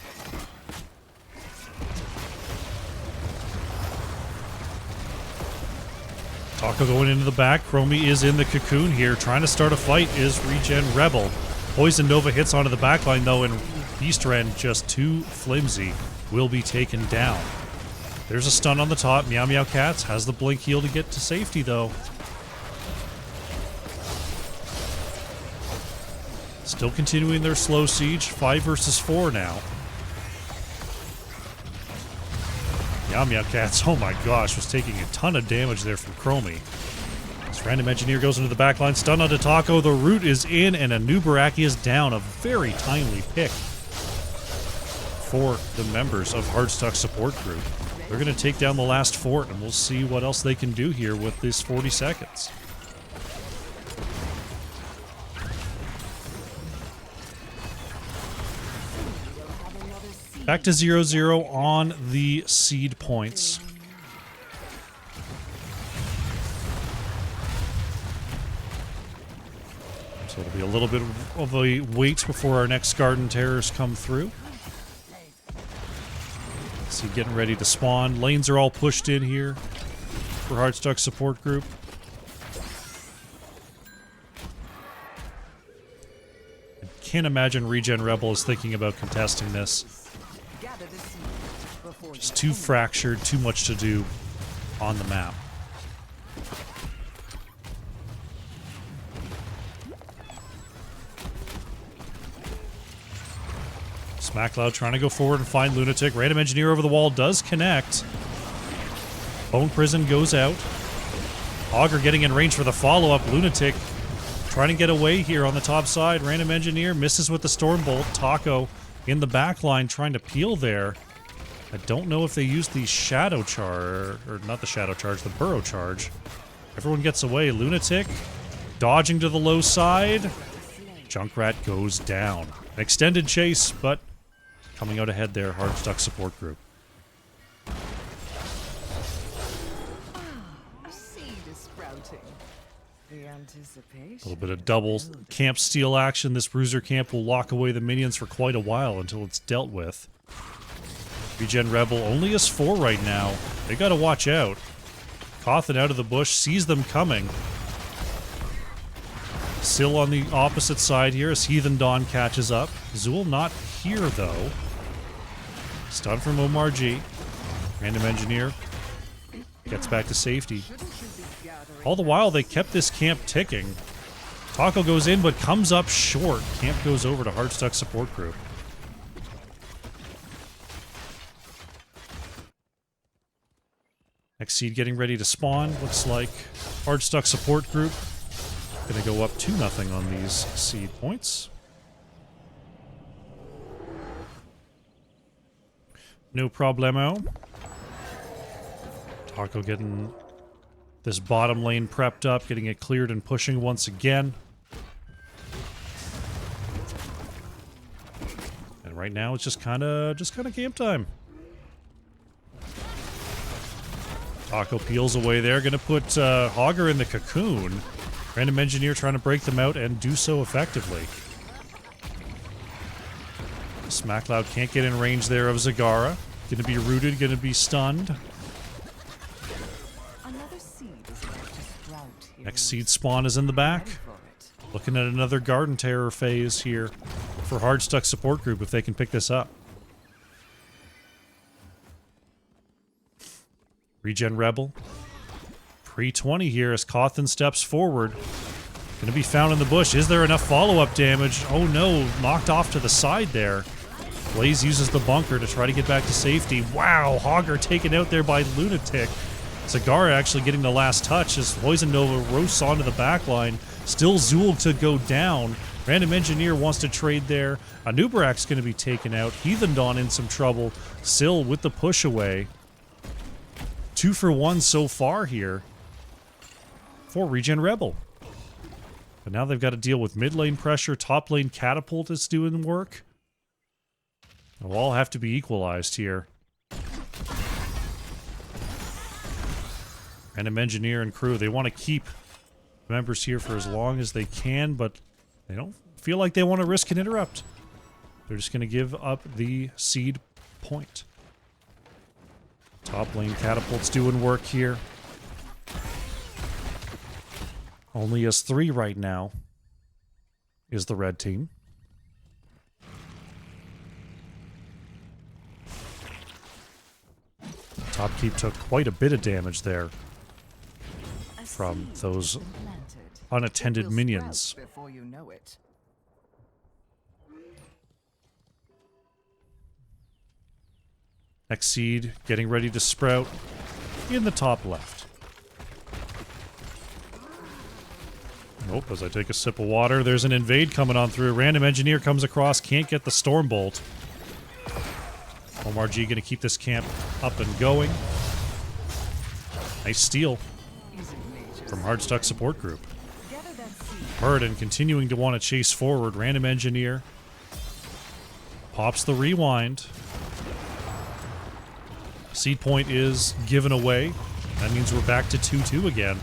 Taco going into the back. Chromie is in the cocoon here. Trying to start a fight is ReGen Rebel. Poison Nova hits onto the backline though, and Beastran just too flimsy. Will be taken down. There's a stun on the top. Meow Meow Cats has the blink heal to get to safety though. Still continuing their slow siege. 5 versus 4 now. Meow Meow Cats, oh my gosh, was taking a ton of damage there from Chromie. This random engineer goes into the back line, stun onto Taco. The root is in, and a new Baraki is down. A very timely pick for the members of Hardstuck support group. They're going to take down the last fort, and we'll see what else they can do here with this 40 seconds. Back to 0-0 on the seed points. So it'll be a little bit of a wait before our next Garden Terrors come through. See, getting ready to spawn. Lanes are all pushed in here for Hardstuck support group. I can't imagine ReGen Rebel is thinking about contesting this. Just too fractured, too much to do on the map. SmackCloud trying to go forward and find Lunatic. Random Engineer over the wall does connect. Bone Prison goes out. Augur getting in range for the follow-up. Lunatic trying to get away here on the top side. Random Engineer misses with the Stormbolt. Taco in the back line trying to peel there. I don't know if they used the Shadow Charge, or not the Shadow Charge, the Burrow Charge. Everyone gets away. Lunatic dodging to the low side. Junkrat goes down. An extended chase, but coming out ahead there, Hardstuck support group. A seed is sprouting. The anticipation. A little bit of double camp steal action. This bruiser camp will lock away the minions for quite a while until it's dealt with. ReGen Rebel only is 4 right now. They gotta watch out. Cawthon out of the bush, sees them coming. Syl on the opposite side here as Heathen Dawn catches up. Zool not here, though. Stun from Omar G. Random Engineer gets back to safety. All the while, they kept this camp ticking. Taco goes in, but comes up short. Camp goes over to Hardstuck support group. Next seed getting ready to spawn. Looks like Hardstuck support group gonna go up 2-0 on these seed points. No problemo. Taco getting this bottom lane prepped up, getting it cleared and pushing once again. And right now it's just kind of camp time. Taco peels away there, gonna put Hogger in the cocoon. Random Engineer trying to break them out and do so effectively. SmackCloud can't get in range there of Zagara. Gonna be rooted, gonna be stunned. Next seed spawn is in the back. Looking at another Garden Terror phase here for Hardstuck support group if they can pick this up. ReGen Rebel. Pre-20 here as Cawthon steps forward. Gonna be found in the bush. Is there enough follow-up damage? Oh no, knocked off to the side there. Blaze uses the bunker to try to get back to safety. Wow, Hogger taken out there by Lunatic. Zagara actually getting the last touch as Poison Nova roasts onto the backline. Still Zool to go down. Random Engineer wants to trade there. Anubarak's gonna be taken out. Heathen Dawn in some trouble. Syl with the push away. 2 for 1 so far here for ReGen Rebel. But now they've got to deal with mid lane pressure, top lane catapult is doing work. They'll all have to be equalized here. Random Engineer and crew, they want to keep members here for as long as they can, but they don't feel like they want to risk an interrupt. They're just going to give up the seed point. Top lane catapult's doing work here. Only as 3 right now is the red team. Top keep took quite a bit of damage there from those unattended minions. Before you know it. Next seed getting ready to sprout in the top left. Nope, as I take a sip of water, there's an invade coming on through. Random engineer comes across, can't get the Stormbolt. OMRG gonna keep this camp up and going. Nice steal from Hardstuck support group. Murden continuing to want to chase forward. Random engineer pops the rewind. Seed point is given away. That means we're back to 2-2 again.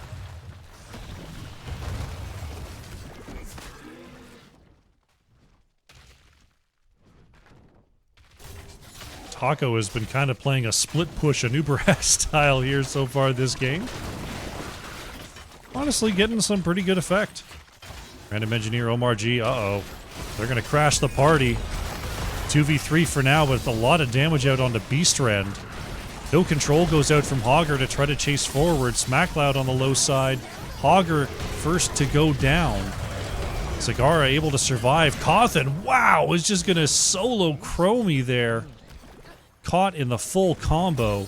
Taco has been kind of playing a split push Anubarak style here so far this game. Honestly, getting some pretty good effect. Random engineer OMRG, uh-oh. They're going to crash the party. 2v3 for now, with a lot of damage out onto Beastrend. No control goes out from Hogger to try to chase forward. Smackloud on the low side. Hogger first to go down. Zagara able to survive. Cawthon, wow, is just going to solo Chromie there. Caught in the full combo.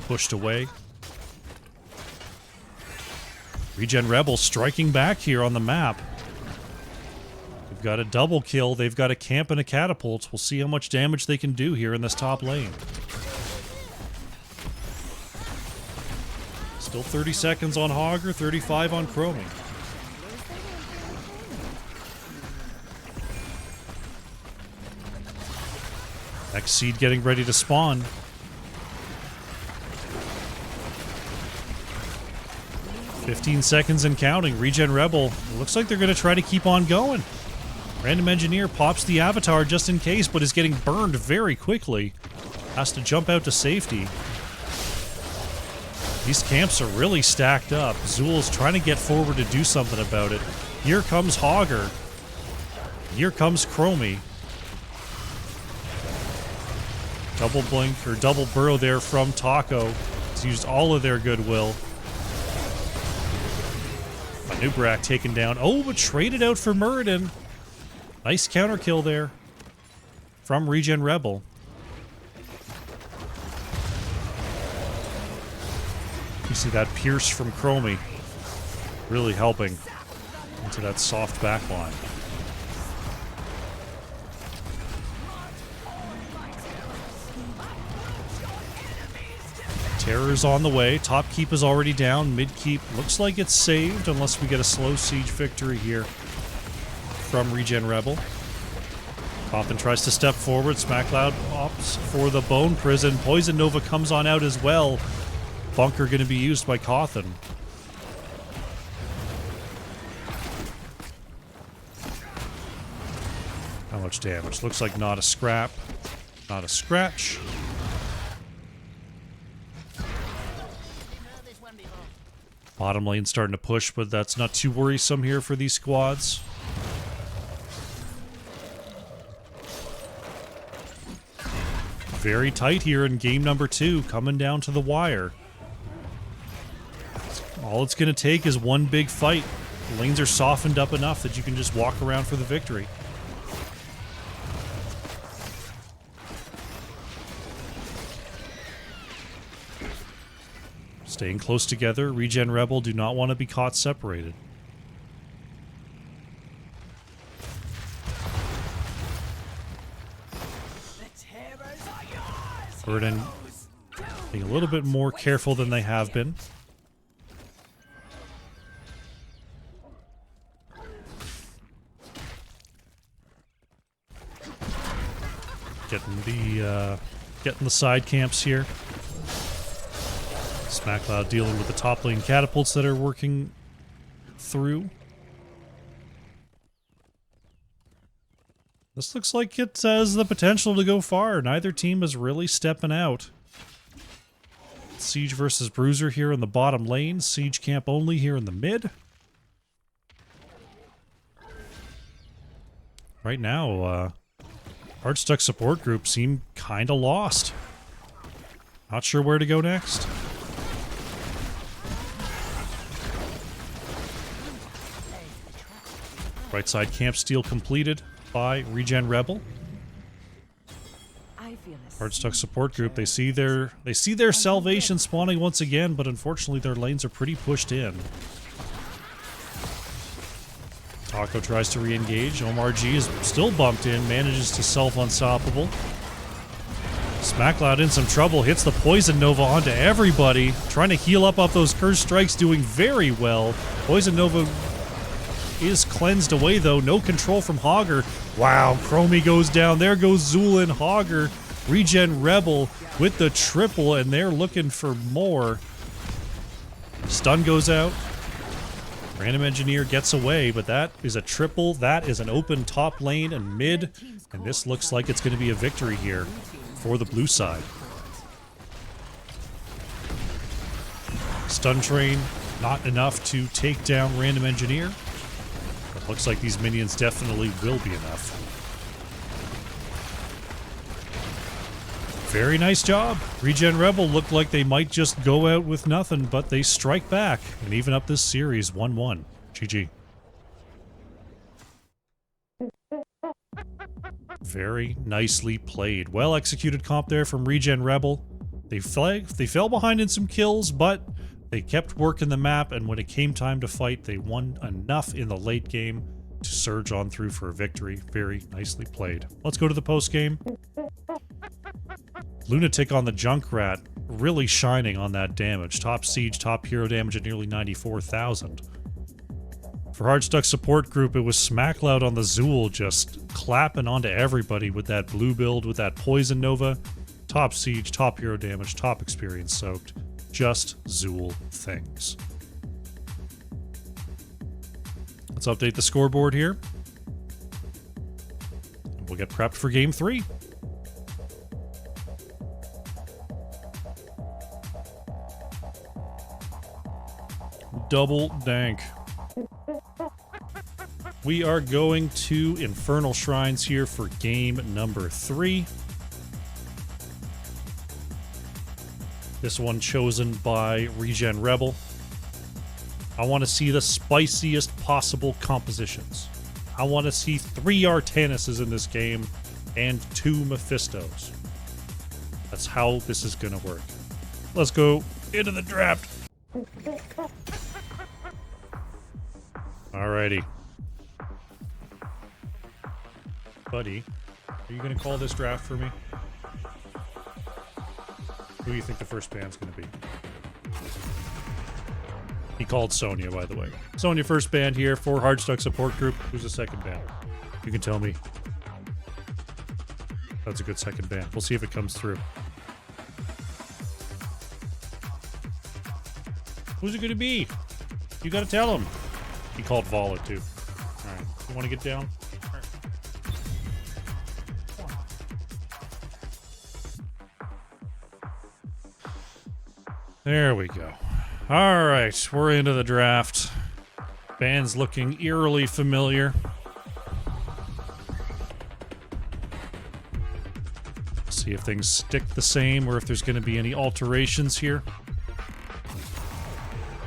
Pushed away. ReGen Rebel striking back here on the map. They've got a double kill. They've got a camp and a catapult. We'll see how much damage they can do here in this top lane. Still 30 seconds on Hogger, 35 on Chromie. Next seed getting ready to spawn. "15 seconds and counting. ReGen Rebel. Looks like they're going to try to keep on going. Random engineer pops the avatar just in case, but is getting burned very quickly. Has to jump out to safety. These camps are really stacked up. Zool's trying to get forward to do something about it. Here comes Hogger. Here comes Chromie. Double blink, or double burrow there from Taco. He's used all of their goodwill. Anubarak taken down. Oh, but traded out for Muradin. Nice counter kill there from ReGen Rebel. You see that pierce from Chromie really helping into that soft backline. Terror's on the way. Top keep is already down. Mid keep looks like it's saved unless we get a slow siege victory here from ReGen Rebel. Cawthon tries to step forward. Smackloud opts for the Bone Prison. Poison Nova comes on out as well. Bunker going to be used by Cawthon. How much damage? Looks like not a scrap. Not a scratch. Bottom lane starting to push, but that's not too worrisome here for these squads. Very tight here in game number 2, coming down to the wire. All it's going to take is one big fight. The lanes are softened up enough that you can just walk around for the victory. Staying close together, ReGen Rebel do not want to be caught separated. Burden being a little bit more careful than they have been. Getting the side camps here. Smackloud dealing with the top lane catapults that are working through. This looks like it has the potential to go far. Neither team is really stepping out. Siege versus Bruiser here in the bottom lane. Siege camp only here in the mid. Right now, Hardstuck support group seem kinda lost. Not sure where to go next. Right side camp steal completed by ReGen Rebel. Hardstuck support group, they see their salvation spawning once again, but unfortunately their lanes are pretty pushed in. Taco tries to re-engage. Omar G is still bumped in, manages to self-unstoppable. Smackloud in some trouble, hits the Poison Nova onto everybody. Trying to heal up off those Curse Strikes, doing very well. Poison Nova is cleansed away though, no control from Hogger. Wow, Chromie goes down, there goes Zool and Hogger. ReGen Rebel with the triple, and they're looking for more. Stun goes out. Random Engineer gets away, but that is a triple. That is an open top lane and mid, and this looks like it's going to be a victory here for the blue side. Stun Train, not enough to take down Random Engineer. But looks like these minions definitely will be enough. Very nice job. ReGen Rebel looked like they might just go out with nothing, but they strike back and even up this series 1-1. GG. Very nicely played. Well executed comp there from ReGen Rebel. They fell behind in some kills, but they kept working the map, and when it came time to fight, they won enough in the late game to surge on through for a victory. Very nicely played. Let's go to the post game. Lunatic on the Junkrat, really shining on that damage. Top siege, top hero damage at nearly 94,000. For Hardstuck support group, it was Smackloud on the Zool, just clapping onto everybody with that blue build, with that Poison Nova. Top siege, top hero damage, top experience soaked. Just Zool things. Let's update the scoreboard here. We'll get prepped for game 3. Double dank. We are going to Infernal Shrines here for game number 3. This one chosen by ReGen Rebel. I want to see the spiciest possible compositions. I want to see 3 Artanuses in this game and 2 Mephistos. That's how this is going to work. Let's go into the draft. Alrighty. Buddy, are you going to call this draft for me? Who do you think the first band's going to be? He called Sonya, by the way. Sonya first band here for Hardstuck support group. Who's the second band? You can tell me. That's a good second band. We'll see if it comes through. Who's it going to be? You got to tell him. He called Vala, too. Alright. You want to get down? Alright. There we go. Alright, we're into the draft. Band's looking eerily familiar. See if things stick the same or if there's going to be any alterations here.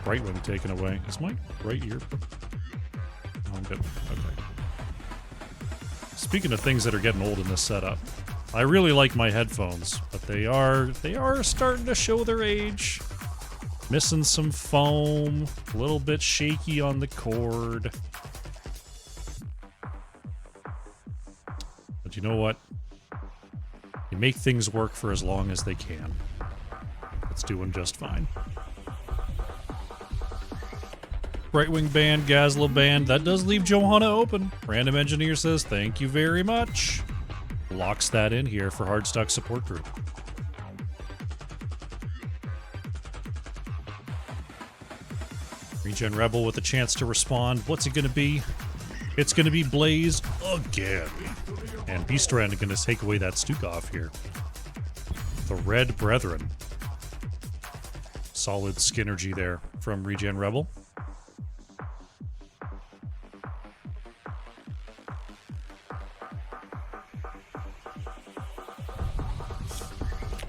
Brightwing taken away. Is my right ear? Oh, I'm good. Okay. Speaking of things that are getting old in this setup, I really like my headphones, but they are starting to show their age. Missing some foam, a little bit shaky on the cord. But you know what? You make things work for as long as they can. It's doing just fine. Brightwing band, Gazla band, that does leave Johanna open. Random Engineer says thank you very much. Locks that in here for Hardstuck support group. ReGen Rebel with a chance to respond. What's it going to be? It's going to be Blaze again. And Beastran going to take away that Stukov here. The Red Brethren. Solid Skinergy there from ReGen Rebel.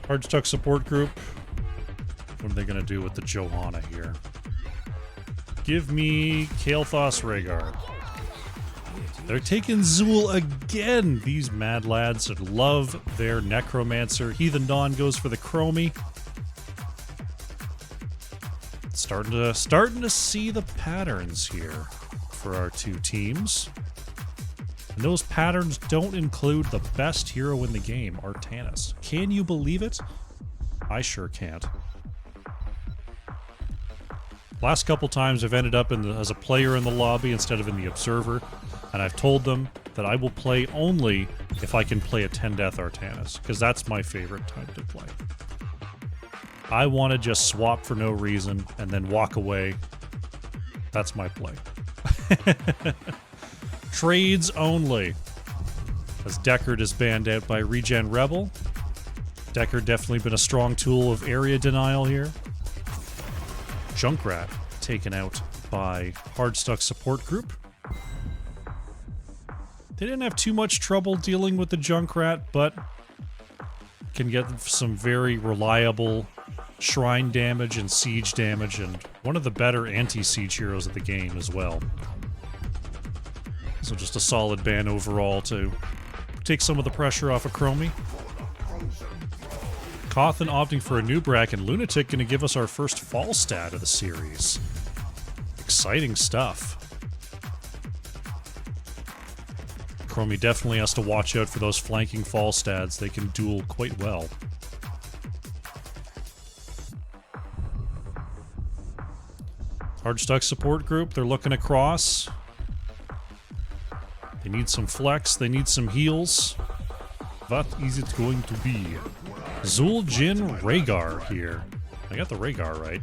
Hardstuck support group. What are they going to do with the Johanna here? Give me Kael'thas Rhaegar. They're taking Zool again. These mad lads love their Necromancer. Heathen Dawn goes for the Chromie. Starting to see the patterns here for our two teams. And those patterns don't include the best hero in the game, Artanis. Can you believe it? I sure can't. Last couple times I've ended up as a player in the lobby instead of in the observer, and I've told them that I will play only if I can play a 10-death Artanis, because that's my favorite time to play. I want to just swap for no reason and then walk away. That's my play. Trades only. As Deckard is banned out by ReGen Rebel. Deckard definitely been a strong tool of area denial here. Junkrat taken out by Hardstuck Support Group. They didn't have too much trouble dealing with the Junkrat, but can get some very reliable shrine damage and siege damage, and one of the better anti-siege heroes of the game as well. So just a solid ban overall to take some of the pressure off of Chromie. Cawthon opting for a Nubrak, and Lunatic going to give us our first fall stat of the series. Exciting stuff. Chromie definitely has to watch out for those flanking fall stats. They can duel quite well. Hardstuck Support Group, they're looking across. They need some flex, they need some heals. What is it going to be? Zul'jin Rhaegar here. I got the Rhaegar right.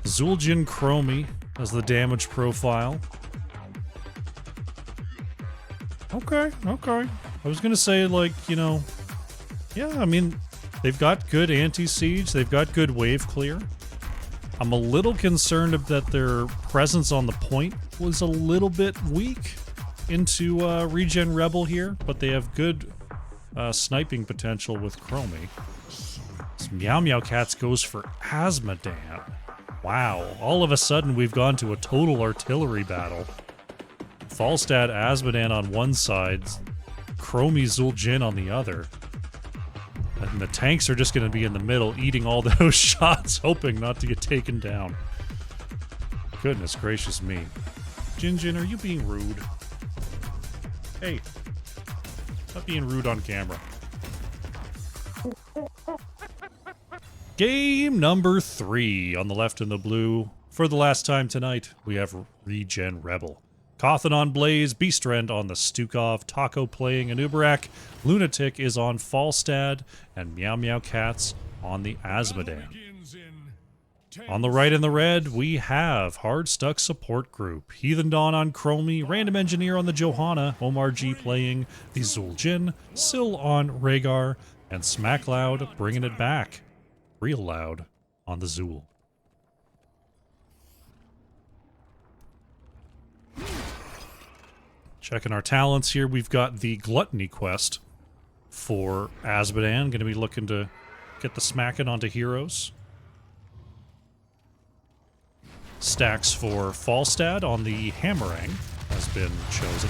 Zul'jin Chromie as the damage profile. Okay. I was gonna say, like, you know, yeah, I mean, they've got good anti-siege, they've got good wave clear. I'm a little concerned that their presence on the point was a little bit weak into ReGen Rebel here, but they have good sniping potential with Chromie. This Meow Meow Cats goes for Asmodan. Wow, all of a sudden we've gone to a total artillery battle. Falstad Asmodan on one side, Chromie Zul'jin on the other. And the tanks are just going to be in the middle, eating all those shots, hoping not to get taken down. Goodness gracious me. Jin, are you being rude? Hey, not being rude on camera. Game number 3 on the left in the blue. For the last time tonight, we have ReGen Rebel. Cawthon on Blaze, Beastrend on the Stukov, Taco playing Anubarak, Lunatic is on Falstad, and Meow Meow Cats on the Asmodan. On the right in the red, we have Hardstuck Support Group, Heathen Dawn on Chromie, Random Engineer on the Johanna, Omar G playing the Zul'jin, Syl on Rhaegar, and Smack Loud bringing it back, real loud, on the Zool. Checking our talents here, we've got the Gluttony quest for Asmodan. Going to be looking to get the smacking onto heroes. Stacks for Falstad on the Hammerang has been chosen.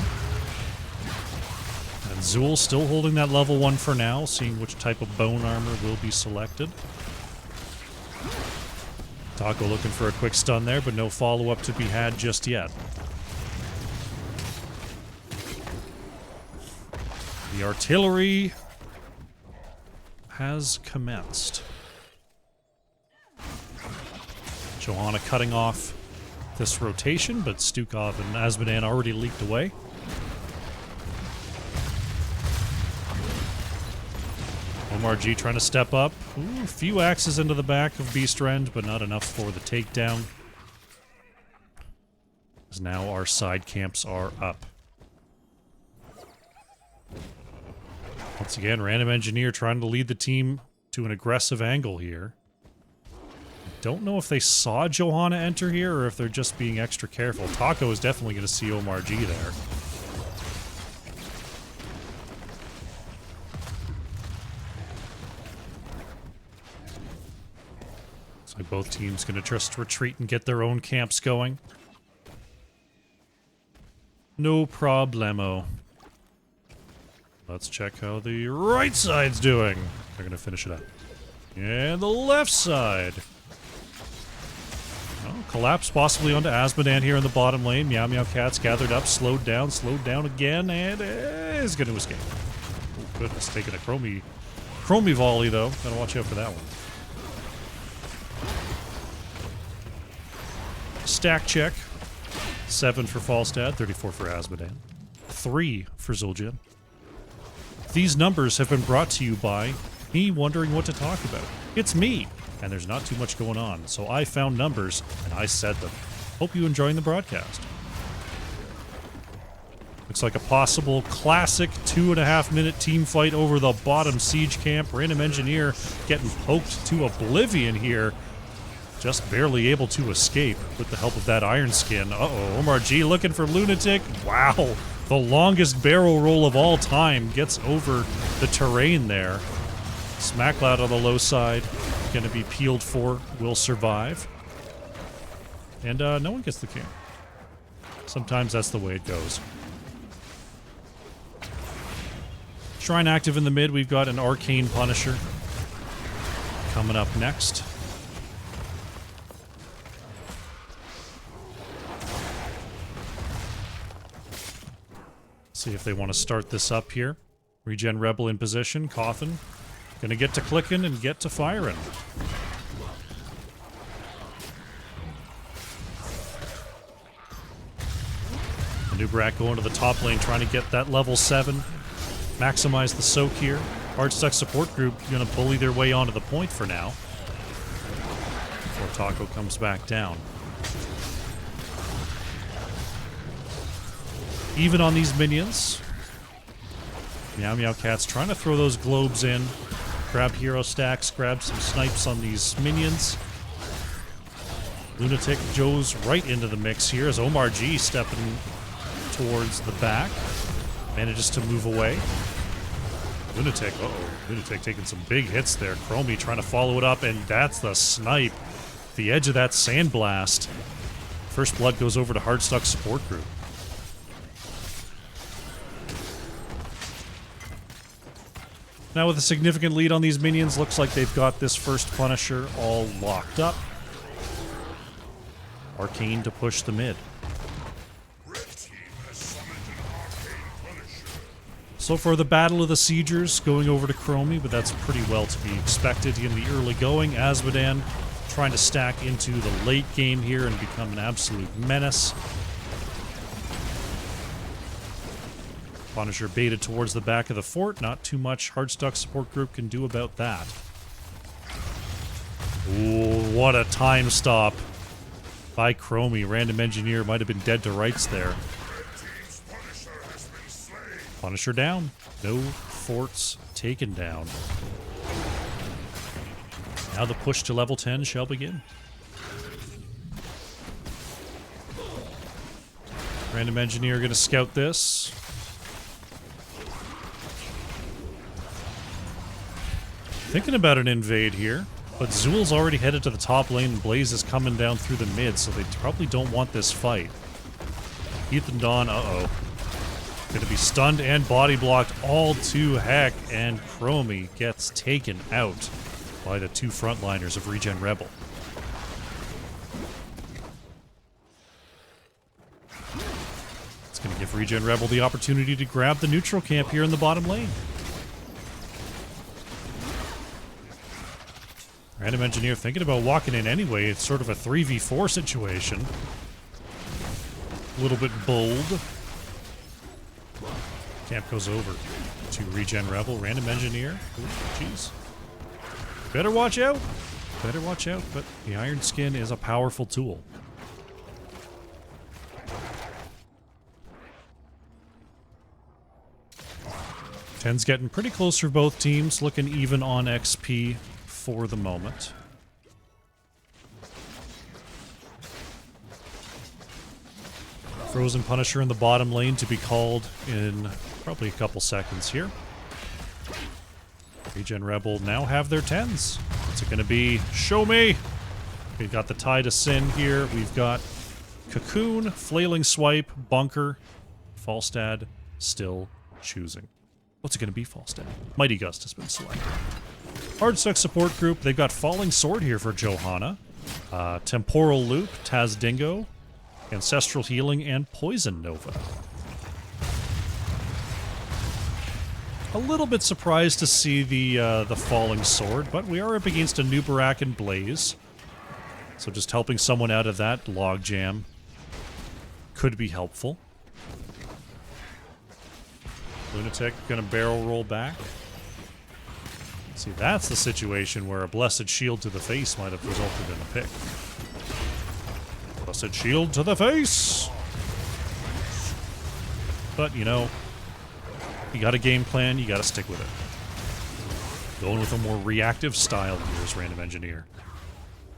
And Zool still holding that level 1 for now, seeing which type of bone armor will be selected. Taco looking for a quick stun there, but no follow-up to be had just yet. The artillery has commenced. Johanna cutting off this rotation, but Stukov and Asmodan already leaked away. Omar G trying to step up. Ooh, a few axes into the back of Beastrend, but not enough for the takedown. As now our side camps are up. Once again, Random Engineer trying to lead the team to an aggressive angle here. Don't know if they saw Johanna enter here or if they're just being extra careful. Taco is definitely going to see Omar G there. Looks like both teams going to just retreat and get their own camps going. No problemo. Let's check how the right side's doing. They're gonna finish it up. And the left side. Oh, collapse possibly onto Asmodan here in the bottom lane. Meow Meow Cat's gathered up, slowed down again, and is gonna escape. Oh goodness, taking a Chromie volley though. Gotta watch out for that one. Stack check. 7 for Falstad, 34 for Asmodan, 3 for Zul'jin. These numbers have been brought to you by me wondering what to talk about. It's me, and there's not too much going on, so I found numbers and I said them. Hope you enjoying the broadcast. Looks like a possible classic 2.5-minute team fight over the bottom siege camp. Random Engineer getting poked to oblivion here. Just barely able to escape with the help of that Iron Skin. Uh-oh, Omar G looking for Lunatic. Wow, the longest barrel roll of all time gets over the terrain there. Smackloud on the low side, gonna be peeled for, will survive. And no one gets the king. Sometimes that's the way it goes. Shrine active in the mid, we've got an Arcane Punisher coming up next. See if they want to start this up here. ReGen Rebel in position. Coffin gonna get to clicking and get to firing. Nubrak going to the top lane, trying to get that level 7. Maximize the soak here. Hardstuck support group gonna bully their way onto the point for now. Before Taco comes back down. Even on these minions. Meow Meow Cat's trying to throw those globes in. Grab hero stacks, grab some snipes on these minions. Lunatic Joe's right into the mix here as Omar G stepping towards the back. Manages to move away. Lunatic, uh-oh. Lunatic taking some big hits there. Chromie trying to follow it up, and that's the snipe. The edge of that Sandblast. First blood goes over to Hardstuck support group. Now with a significant lead on these minions, looks like they've got this first Punisher all locked up. Arcane to push the mid. So for the Battle of the Siegers, going over to Chromie, but that's pretty well to be expected in the early going. Asmodan trying to stack into the late game here and become an absolute menace. Punisher baited towards the back of the fort. Not too much Hardstuck support group can do about that. Ooh, what a time stop by Chromie. Random Engineer might have been dead to rights there. Punisher down. No forts taken down. Now the push to level 10 shall begin. Random Engineer going to scout this. Thinking about an invade here, but Zul's already headed to the top lane and Blaze is coming down through the mid, so they probably don't want this fight. Ethan Dawn, uh-oh. Gonna be stunned and body blocked all to heck, and Chromie gets taken out by the two frontliners of ReGen Rebel. It's gonna give ReGen Rebel the opportunity to grab the neutral camp here in the bottom lane. Random Engineer thinking about walking in anyway. It's sort of a 3v4 situation. A little bit bold. Camp goes over to ReGen Rebel. Random Engineer. Jeez. Better watch out. Better watch out, but the Iron Skin is a powerful tool. Ten's getting pretty close for both teams. Looking even on XP for the moment. Frozen Punisher in the bottom lane to be called in probably a couple seconds here. ReGen Rebel now have their 10s. What's it going to be? Show me! We've got the Tide of Sin here. We've got Cocoon, Flailing Swipe, Bunker, Falstad still choosing. What's it going to be, Falstad? Mighty Gust has been selected. Hardstuck support group, they've got Falling Sword here for Johanna. Temporal Loop, Taz Dingo, Ancestral Healing, and Poison Nova. A little bit surprised to see the Falling Sword, but we are up against a Nubarak and Blaze. So just helping someone out of that logjam could be helpful. Lunatic gonna barrel roll back. See, that's the situation where a Blessed Shield to the face might have resulted in a pick. Blessed Shield to the face! But, you know, you got a game plan, you gotta stick with it. Going with a more reactive style here is Random Engineer.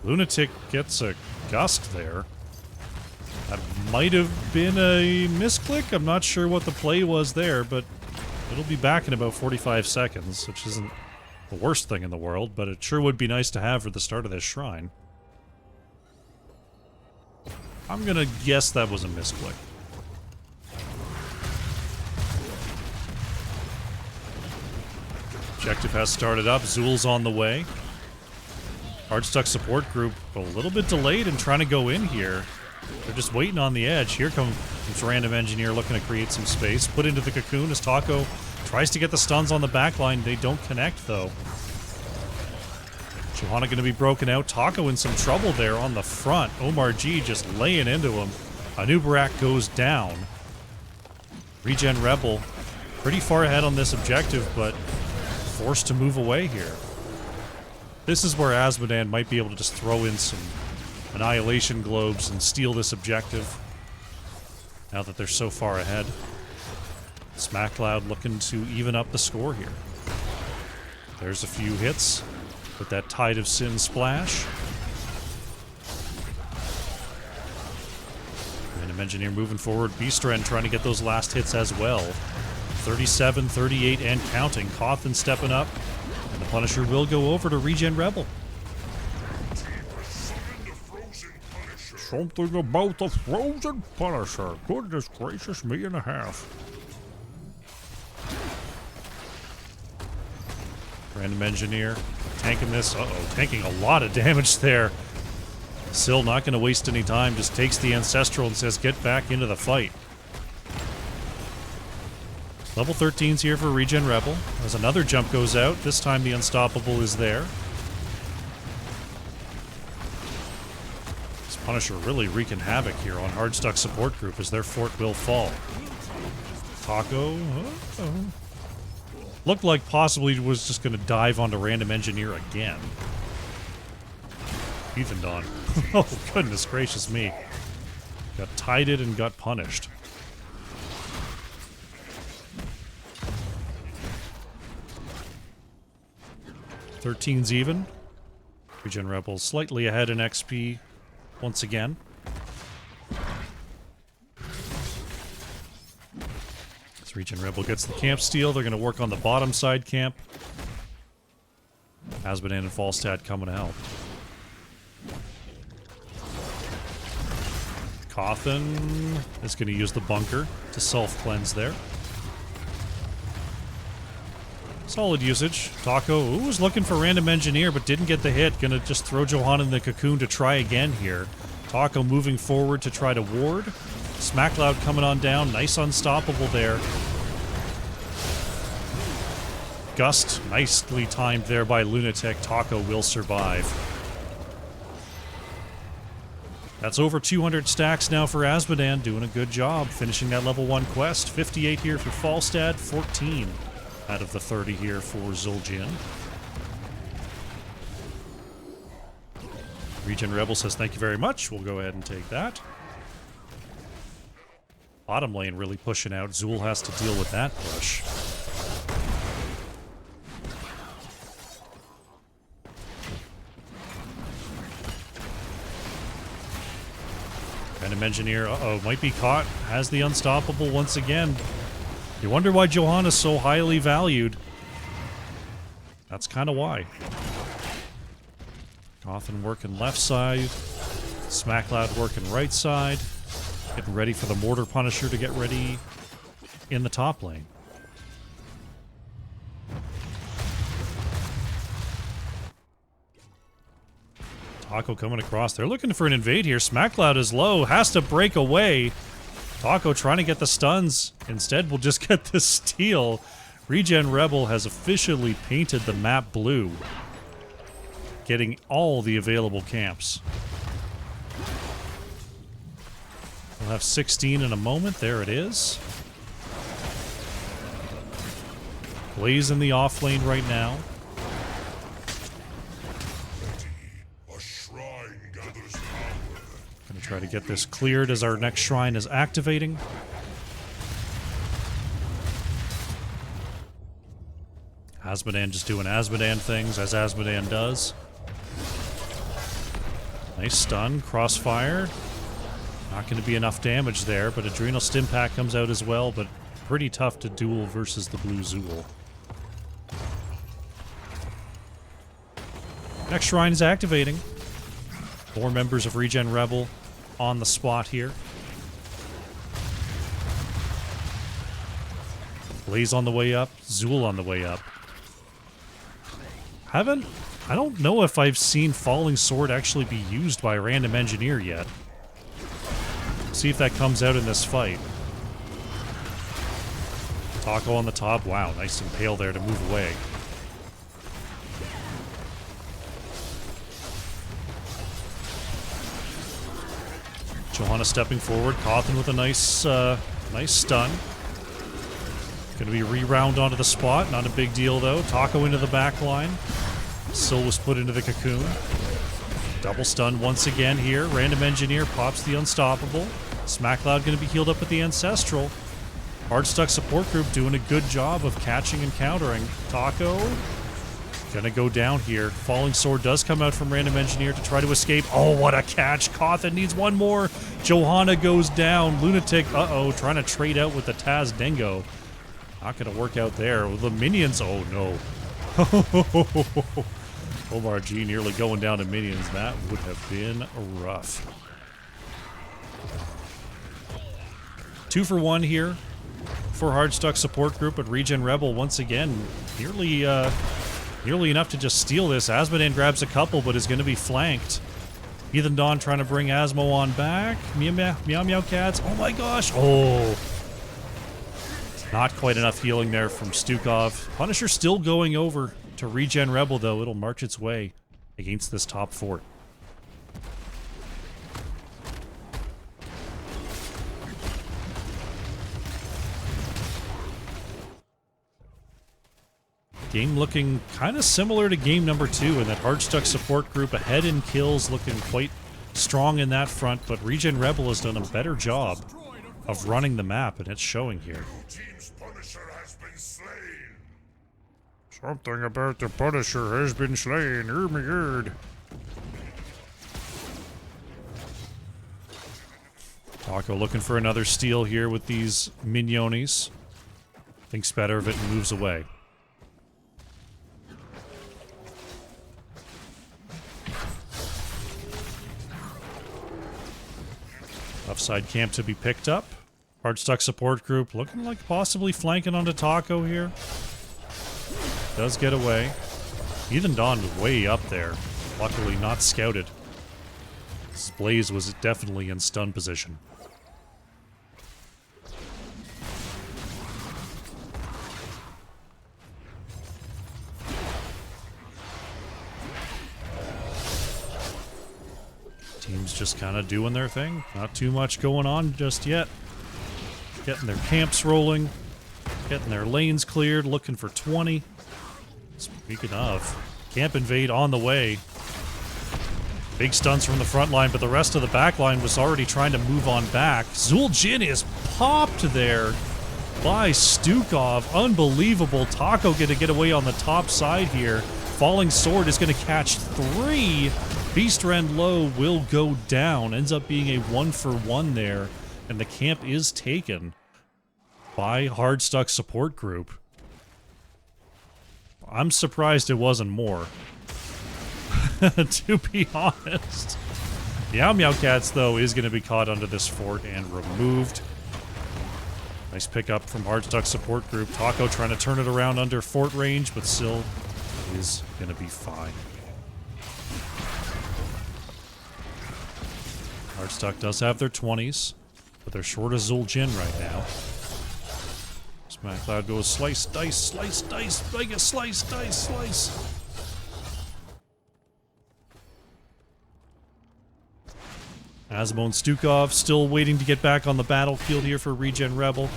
Lunatic gets a gust there. That might have been a misclick. I'm not sure what the play was there, but it'll be back in about 45 seconds, which isn't the worst thing in the world, but it sure would be nice to have for the start of this shrine. I'm gonna guess that was a misclick. Objective has started up. Zool's on the way. Hardstuck support group a little bit delayed in trying to go in here. They're just waiting on the edge. Here comes Random Engineer looking to create some space. Put into the cocoon as Taco tries to get the stuns on the back line. They don't connect, though. Johanna going to be broken out. Taco in some trouble there on the front. Omar G just laying into him. Anubarak goes down. ReGen Rebel pretty far ahead on this objective, but forced to move away here. This is where Asmodan might be able to just throw in some Annihilation Globes and steal this objective, now that they're so far ahead. SmackLoud looking to even up the score here. There's a few hits with that Tide of Sin splash. Random Engineer moving forward. Beastren trying to get those last hits as well. 37, 38, and counting. Cawthon stepping up. And the Punisher will go over to ReGen Rebel. Something about the frozen Punisher. Goodness gracious me and a half. Random Engineer tanking this. Uh-oh, taking a lot of damage there. Still not going to waste any time. Just takes the Ancestral and says, get back into the fight. Level 13's here for ReGen Rebel. As another jump goes out, this time the Unstoppable is there. This Punisher really wreaking havoc here on Hardstuck support group as their fort will fall. Taco. Looked like possibly was just going to dive onto Random Engineer again. Ethan Dawn. Oh, goodness gracious me. Got tided and got punished. Thirteen's even. ReGen Rebel slightly ahead in XP once again. As ReGen Rebel gets the camp steal, they're going to work on the bottom side camp. Asmodan and Falstad coming to help. Cawthon is going to use the bunker to self-cleanse there. Solid usage. Taco was looking for Random Engineer, but didn't get the hit. Gonna just throw Johanna in the cocoon to try again here. Taco moving forward to try to ward. SmackLoud coming on down. Nice Unstoppable there. Gust, nicely timed there by Lunatic. Taco will survive. That's over 200 stacks now for Asmodan. Doing a good job finishing that level 1 quest. 58 here for Falstad, 14 out of the 30 here for Zul'jin. ReGen Rebel says thank you very much. We'll go ahead and take that. Bottom lane really pushing out. Zool has to deal with that push. Random Engineer, uh-oh, might be caught. Has the Unstoppable once again. You wonder why Johanna's so highly valued. That's kind of why. Cawthon working left side. SmackLoud working right side. Getting ready for the Mortar Punisher to get ready in the top lane. Taco coming across. They're looking for an invade here. Smackloud is low. Has to break away. Taco trying to get the stuns. Instead, we'll just get the steal. ReGen Rebel has officially painted the map blue, getting all the available camps. We'll have 16 in a moment. There it is. Blaze in the off lane right now. Gonna try to get this cleared as our next shrine is activating. Asmodan just doing Asmodan things as Asmodan does. Nice stun, crossfire. Not going to be enough damage there, but Adrenal Stimpak comes out as well, but pretty tough to duel versus the blue Zool. Next shrine is activating. 4 members of ReGen Rebel on the spot here. Blaze on the way up, Zool on the way up. I don't know if I've seen Falling Sword actually be used by a random engineer yet. See if that comes out in this fight. Taco on the top. Wow, nice impale there to move away. Johanna stepping forward. Cawthon with a nice stun. Gonna be re-round onto the spot. Not a big deal, though. Taco into the back line. Syl was put into the cocoon. Double stun once again here. Random Engineer pops the Unstoppable. Smackloud going to be healed up with the Ancestral. Hard Stuck support group doing a good job of catching and countering. Taco going to go down here. Falling Sword does come out from Random Engineer to try to escape. Oh, what a catch. Cawthon needs one more. Johanna goes down. Lunatic, uh-oh, trying to trade out with the Taz Dingo. Not going to work out there. The minions, oh no. Omar G nearly going down to minions. That would have been rough. 2 for 1 here for Hard Stuck support group, but ReGen Rebel once again nearly enough to just steal this. Asmodan grabs a couple, but is going to be flanked. Heathen Dawn trying to bring Asmo on back. Meow Meow Cats. Oh my gosh. Oh. Not quite enough healing there from Stukov. Punisher still going over to ReGen Rebel, though. It'll march its way against this top fort. Game looking kind of similar to game number 2 in that Hard Stuck support group ahead in kills, looking quite strong in that front, but ReGen Rebel has done a better job of running the map, and it's showing here. Something about the Punisher has been slain. Oh my god. Taco looking for another steal here with these Mignonis. Thinks better of it and moves away. Offside camp to be picked up. Hard Stuck support group looking like possibly flanking onto Taco here. Does get away. Heathen Dawn way up there. Luckily not scouted. This Blaze was definitely in stun position. Teams just kind of doing their thing. Not too much going on just yet. Getting their camps rolling. Getting their lanes cleared. Looking for 20. Speaking of, camp invade on the way. Big stuns from the front line, but the rest of the back line was already trying to move on back. Zul'jin is popped there by Stukov. Unbelievable. Taco going to get away on the top side here. Falling Sword is going to catch 3. Beast Rend low will go down. Ends up being a 1-for-1 there. And the camp is taken by Hard Stuck support group. I'm surprised it wasn't more. To be honest. Meow Meow Cats, though, is going to be caught under this fort and removed. Nice pickup from Hardstuck support group. Taco trying to turn it around under fort range, but still is going to be fine. Hardstuck does have their 20s, but they're short of Zul'jin right now. SmackCloud goes slice, dice, slice, dice, like a slice, dice, slice. Asmo and Stukov still waiting to get back on the battlefield here for ReGen Rebel.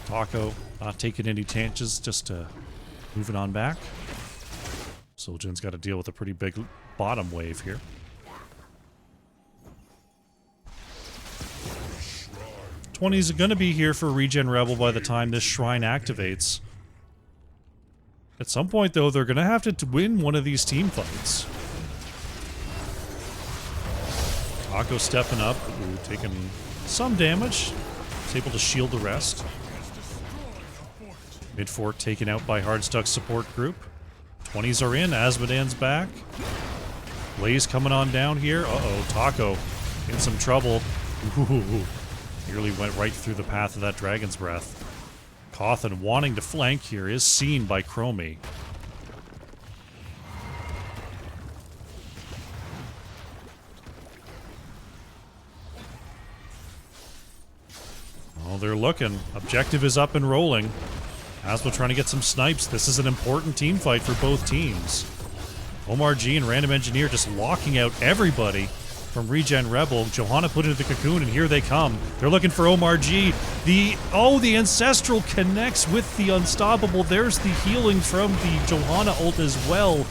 Taco not taking any tangents, just moving on back. Zul'jin's got to deal with a pretty big bottom wave here. '20s are going to be here for ReGen Rebel by the time this shrine activates. At some point, though, they're going to have to win one of these team fights. Taco stepping up, taking some damage. He's able to shield the rest. Mid-fort taken out by Hardstuck support group. 20s are in, Asmodan's back. Blaze coming on down here. Uh-oh, Taco in some trouble. Ooh. Nearly went right through the path of that Dragon's Breath. Cawthon wanting to flank here is seen by Chromie. Oh, they're looking. Objective is up and rolling. Asmo trying to get some snipes. This is an important team fight for both teams. Omar G and Random Engineer just locking out everybody from ReGen Rebel. Johanna put into the cocoon, and here they come. They're looking for Omar G. The Ancestral connects with the Unstoppable. There's the healing from the Johanna ult as well.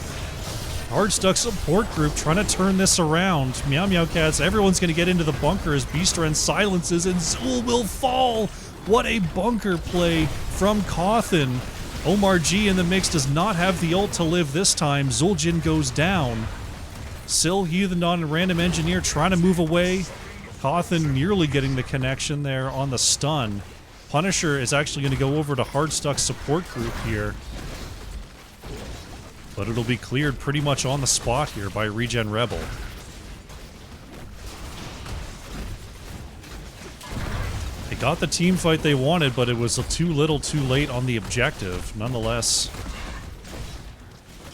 Hardstuck support group trying to turn this around. Meow Meow Cats, everyone's going to get into the bunker as Beastren silences, and Zul will fall. What a bunker play from Cawthon. Omar G in the mix does not have the ult to live this time. Zul'jin goes down. Syl, Heathendon, and Random Engineer trying to move away. Cawthon nearly getting the connection there on the stun. Punisher is actually going to go over to Hardstuck support group here. But it'll be cleared pretty much on the spot here by ReGen Rebel. They got the team fight they wanted, but it was too little too late on the objective. Nonetheless,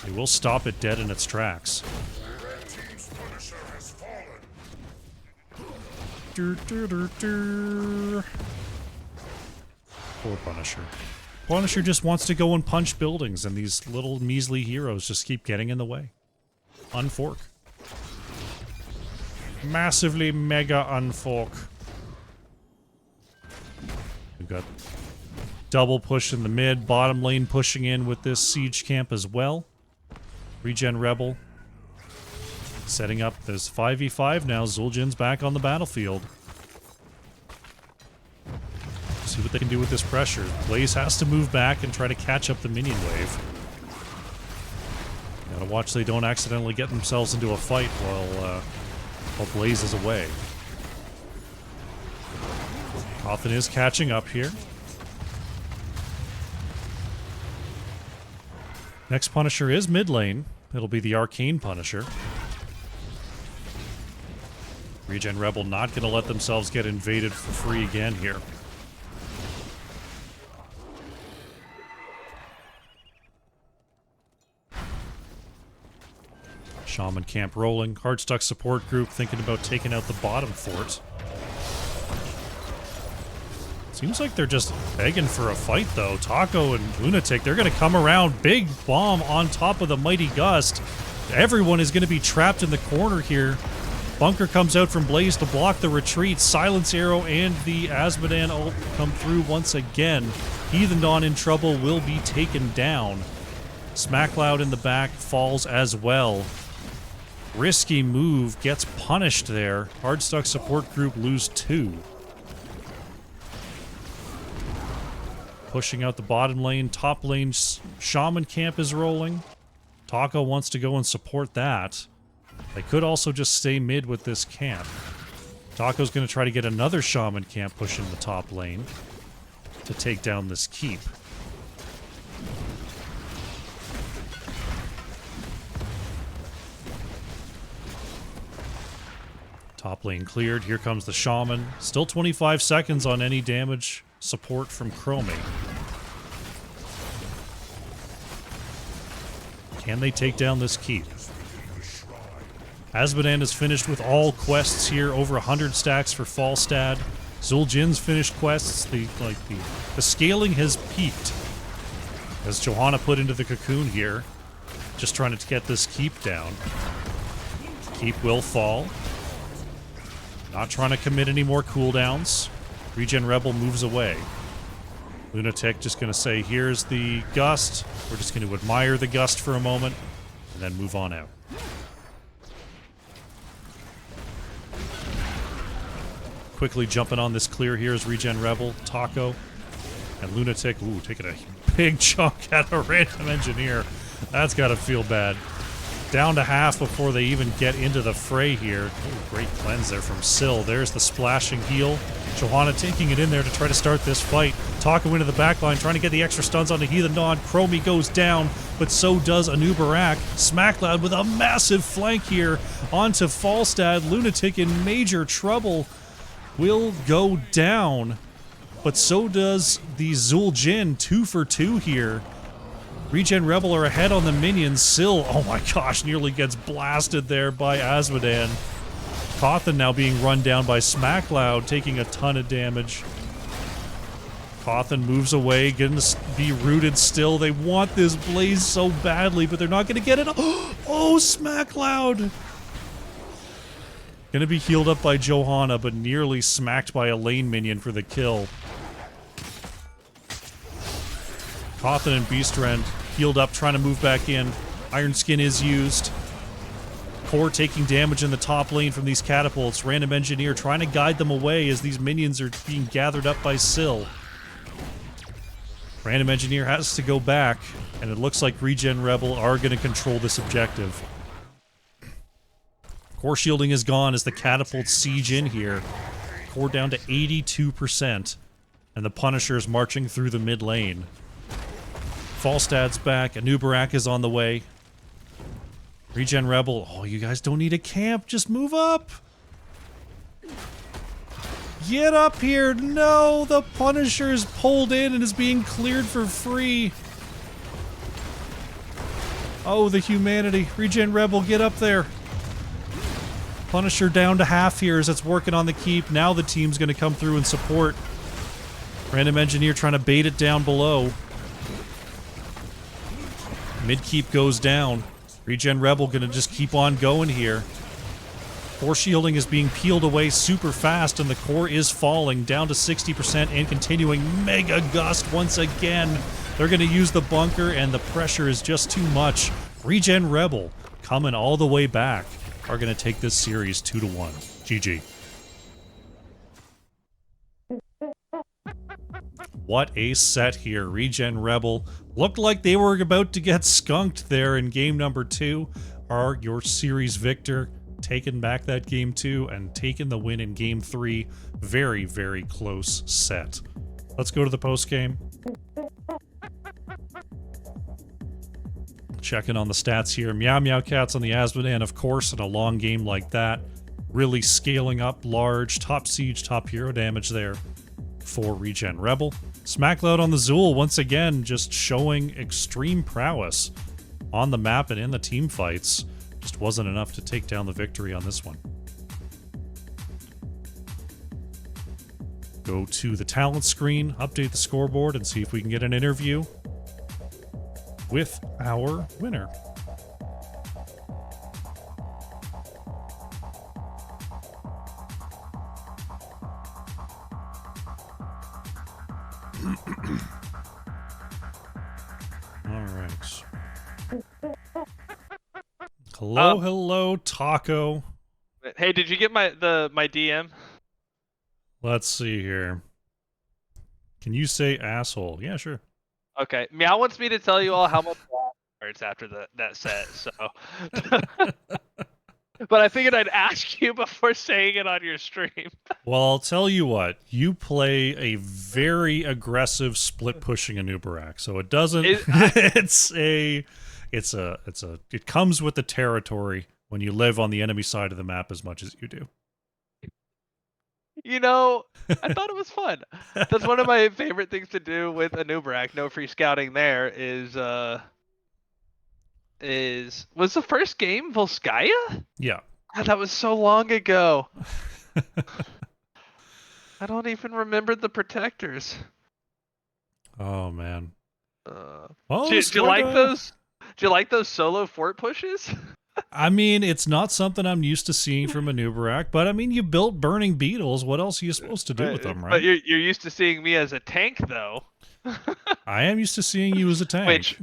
they will stop it dead in its tracks. Poor Punisher. Punisher just wants to go and punch buildings, and these little measly heroes just keep getting in the way. Unfork. Massively mega unfork. We've got double push in the mid, bottom lane pushing in with this siege camp as well. ReGen Rebel setting up this 5v5 now. Zul'jin's back on the battlefield. See what they can do with this pressure. Blaze has to move back and try to catch up the minion wave. Gotta watch they don't accidentally get themselves into a fight while Blaze is away. Cawthon is catching up here. Next Punisher is mid lane. It'll be the Arcane Punisher. ReGen Rebel not going to let themselves get invaded for free again here. Shaman camp rolling. Hardstuck support group thinking about taking out the bottom fort. Seems like they're just begging for a fight, though. Taco and Lunatic, they're going to come around. Big bomb on top of the Mighty Gust. Everyone is going to be trapped in the corner here. Bunker comes out from Blaze to block the retreat. Silence Arrow and the Asmodan ult come through once again. Heathendon in trouble, will be taken down. SmackCloud in the back falls as well. Risky move, gets punished there. Hardstuck support group lose 2. Pushing out the bottom lane, top lane Shaman camp is rolling. Taco wants to go and support that. They could also just stay mid with this camp. Taco's going to try to get another Shaman camp pushing the top lane to take down this keep. Top lane cleared. Here comes the Shaman. Still 25 seconds on any damage support from Chromie. Can they take down this keep? Asmodan is finished with all quests here, over 100 stacks for Falstad. Zul'jin's finished quests. The scaling has peaked. As Johanna put into the cocoon here, just trying to get this keep down. Keep will fall. Not trying to commit any more cooldowns. ReGen Rebel moves away. Lunatic just going to say, here's the gust. We're just going to admire the gust for a moment, and then move on out. Quickly jumping on this clear here is ReGen Rebel, Taco, and Lunatic. Ooh, taking a big chunk at a random engineer. That's got to feel bad. Down to half before they even get into the fray here. Ooh, great cleanse there from Syl. There's the splashing heal. Johanna taking it in there to try to start this fight. Taco into the backline, trying to get the extra stuns onto Heathen Nod. Chromie goes down, but so does Anubarak. Smackloud with a massive flank here onto Falstad. Lunatic in major trouble. Will go down, but so does the Zul'jin. 2 for 2 here. ReGen Rebel are ahead on the minions. Syl, oh my gosh, nearly gets blasted there by Asmodan. Cawthon now being run down by Smackloud, taking a ton of damage. Cawthon moves away, getting to be rooted still. They want this blaze so badly, but they're not going to get it. Oh, Smackloud! Gonna be healed up by Johanna, but nearly smacked by a lane minion for the kill. Cawthon and Beastrend healed up, trying to move back in. Iron Skin is used. Core taking damage in the top lane from these catapults. Random Engineer trying to guide them away as these minions are being gathered up by Syl. Random Engineer has to go back, and it looks like ReGen Rebel are going to control this objective. Core shielding is gone as the catapults siege in here. Core down to 82%, and the Punisher's marching through the mid lane. Falstad's back, Anubarak is on the way. ReGen Rebel, oh, you guys don't need a camp, just move up! Get up here! No, the Punisher is pulled in and is being cleared for free. Oh, the humanity. ReGen Rebel, get up there. Punisher down to half here as it's working on the keep. Now the team's going to come through and support. Random Engineer trying to bait it down below. Mid keep goes down. ReGen Rebel going to just keep on going here. Core shielding is being peeled away super fast, and the core is falling down to 60% and continuing. Mega Gust once again. They're going to use the bunker, and the pressure is just too much. ReGen Rebel coming all the way back are going to take this series 2-1. GG. What a set here. ReGen Rebel looked like they were about to get skunked there in game number 2. Are your series victor, taking back that game 2 and taking the win in game 3. Very, very close set. Let's go to the post game. Checking on the stats here. Meow Meow Cats on the Asmodan, of course, in a long game like that. Really scaling up large. Top siege, top hero damage there for ReGen Rebel. Smackloud on the Zul, once again, just showing extreme prowess on the map and in the team fights. Just wasn't enough to take down the victory on this one. Go to the talent screen, update the scoreboard, and see if we can get an interview with our winner. All right. Hello, hello, Taco. Hey, did you get my DM? Let's see here. Can you say asshole? Yeah, sure. Okay. Meow wants me to tell you all how much it's after that set, so. But I figured I'd ask you before saying it on your stream. Well, I'll tell you what. You play a very aggressive split pushing Anubarak, so it doesn't. It comes with the territory when you live on the enemy side of the map as much as you do. You know, I thought it was fun. That's one of my favorite things to do with Anubrak. No free scouting there is was the first game Volskaya? Yeah. God, that was so long ago. I don't even remember the protectors. Oh man. Uh, Well, it do, was do you quite like a. those? Do you like those solo fort pushes? I mean, it's not something I'm used to seeing from a Nubarak, but I mean, you built burning beetles. What else are you supposed to do with them, But right? you're used to seeing me as a tank though. I am used to seeing you as a tank. Which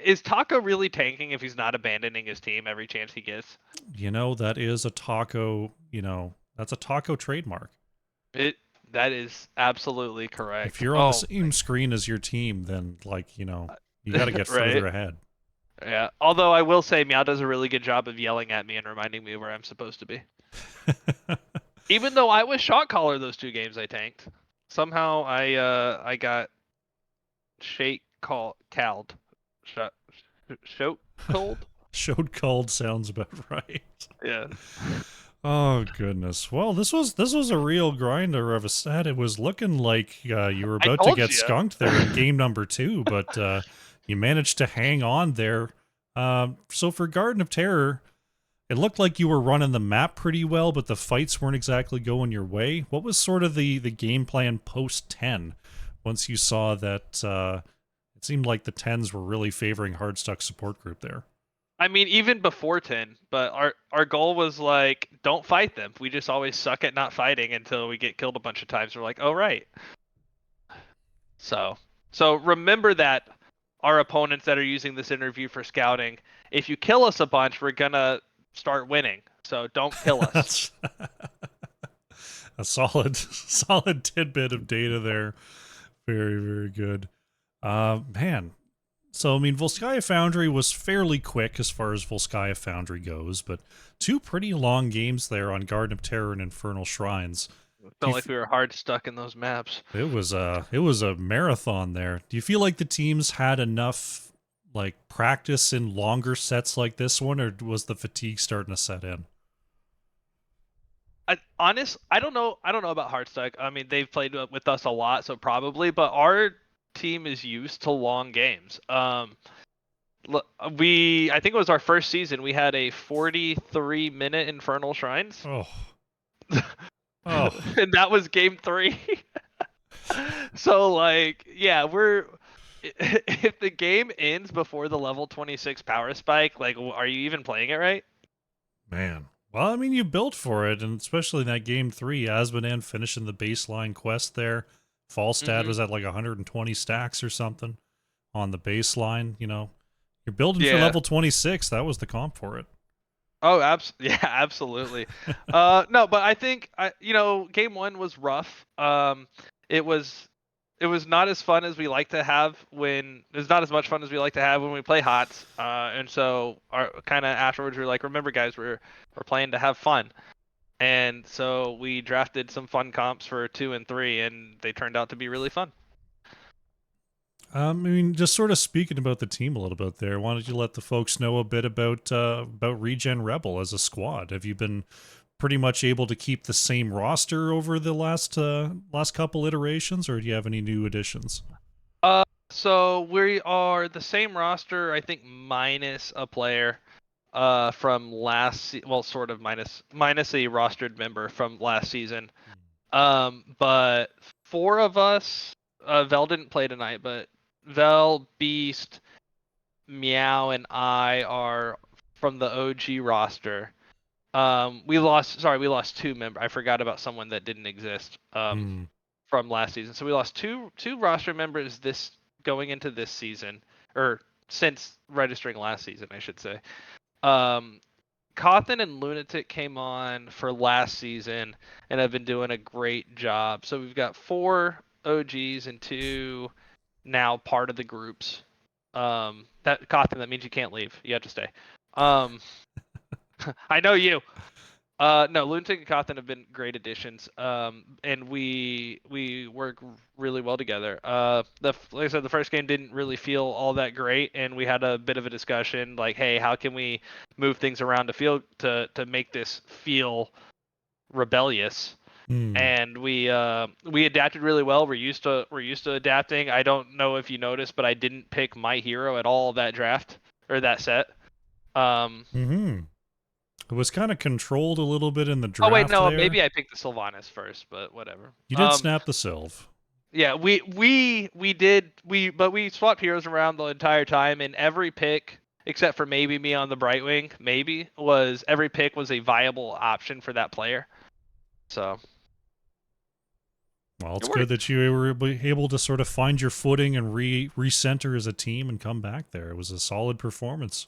is Taco really tanking if he's not abandoning his team every chance he gets? You know, that is a taco, that's a taco trademark. It that is absolutely If correct. you're on the Oh, same screen as your team, then, like, you got to get right. further ahead. Yeah. Although I will say Meow does a really good job of yelling at me and reminding me where I'm supposed to be. Even though I was shot caller those 2 games I tanked. Somehow I got called. Shot shoat cold? Showed called sounds about right. Yeah. Oh goodness. Well, this was a real grinder of a set. It was looking like you were I about to told get you. skunked there in game number 2, but you managed to hang on there. So for Garden of Terror, it looked like you were running the map pretty well, but the fights weren't exactly going your way. What was sort of the game plan post 10 once you saw that it seemed like the 10s were really favoring Hardstuck support group there? I mean, even before 10, but our goal was like, don't fight them. We just always suck at not fighting until we get killed a bunch of times. We're like, oh right. So remember that our opponents that are using this interview for scouting, if you kill us a bunch, we're gonna start winning. So don't kill us. That's a solid tidbit of data there. Very, very good. Man. So, I mean, Volskaya Foundry was fairly quick as far as Volskaya Foundry goes, but 2 pretty long games there on Garden of Terror and Infernal Shrines. Do Felt you like we were hard stuck in those maps. it was a marathon there. Do you feel like the teams had enough like practice in longer sets like this one, or was the fatigue starting to set in? I don't know. I don't know about Heartstuck. I mean, they've played with us a lot, so probably. But our team is used to long games. I think it was our first season. We had a 43-minute Infernal Shrines, Oh, oh, and that was game 3. So like, yeah, we're if the game ends before the level 26 power spike, like, are you even playing it right? man. Well, I mean, you built for it, and especially in that game 3, Asmodan finishing the baseline quest there. Falstad Hmm. was at like 120 stacks or something on the baseline. You're building for Yeah. level 26. That was the comp for it. Oh, yeah, absolutely. No, but I think game 1 was rough. It was it was not as fun as we like to have when it's not as much fun as we like to have when we play HOTS. And so our kind of afterwards we were like, remember guys, we're playing to have fun. And so we drafted some fun comps for 2 and 3, and they turned out to be really fun. I mean, just sort of speaking about the team a little bit there. Why don't you let the folks know a bit about ReGen Rebel as a squad? Have you been pretty much able to keep the same roster over the last couple iterations, or do you have any new additions? So we are the same roster, I think, minus a player from well, sort of minus a rostered member from last season. But 4 of us, Vel didn't play tonight, but Vel, Beast, Meow, and I are from the OG roster. We lost 2 members. I forgot about someone that didn't exist Hmm. from last season. So we lost two roster members this going into this season, or since registering last season, I should say. Um, Cawthon and Lunatic came on for last season and have been doing a great job. So we've got 4 OGs and 2 now part of the groups. That Cawthon, that means you can't leave. You have to stay. I know you. No, Lunatic and Cawthon have been great additions. And we work really well together. Like I said, the first game didn't really feel all that great, and we had a bit of a discussion, like, hey, how can we move things around to make this feel rebellious? and we adapted really well. We're used to adapting. I don't know if you noticed, but I didn't pick my hero at all that draft or that set. Mm-hmm. It was kind of controlled a little bit in the Oh wait, draft no, there. maybe I picked the Sylvanas first, but whatever. You did snap the Sylve. Yeah, we swapped heroes around the entire time, and every pick, except for maybe me on the Brightwing, every pick was a viable option for that player. So Well, it's it good worked. that you were able to sort of find your footing and recenter as a team and come back there. It was a solid performance.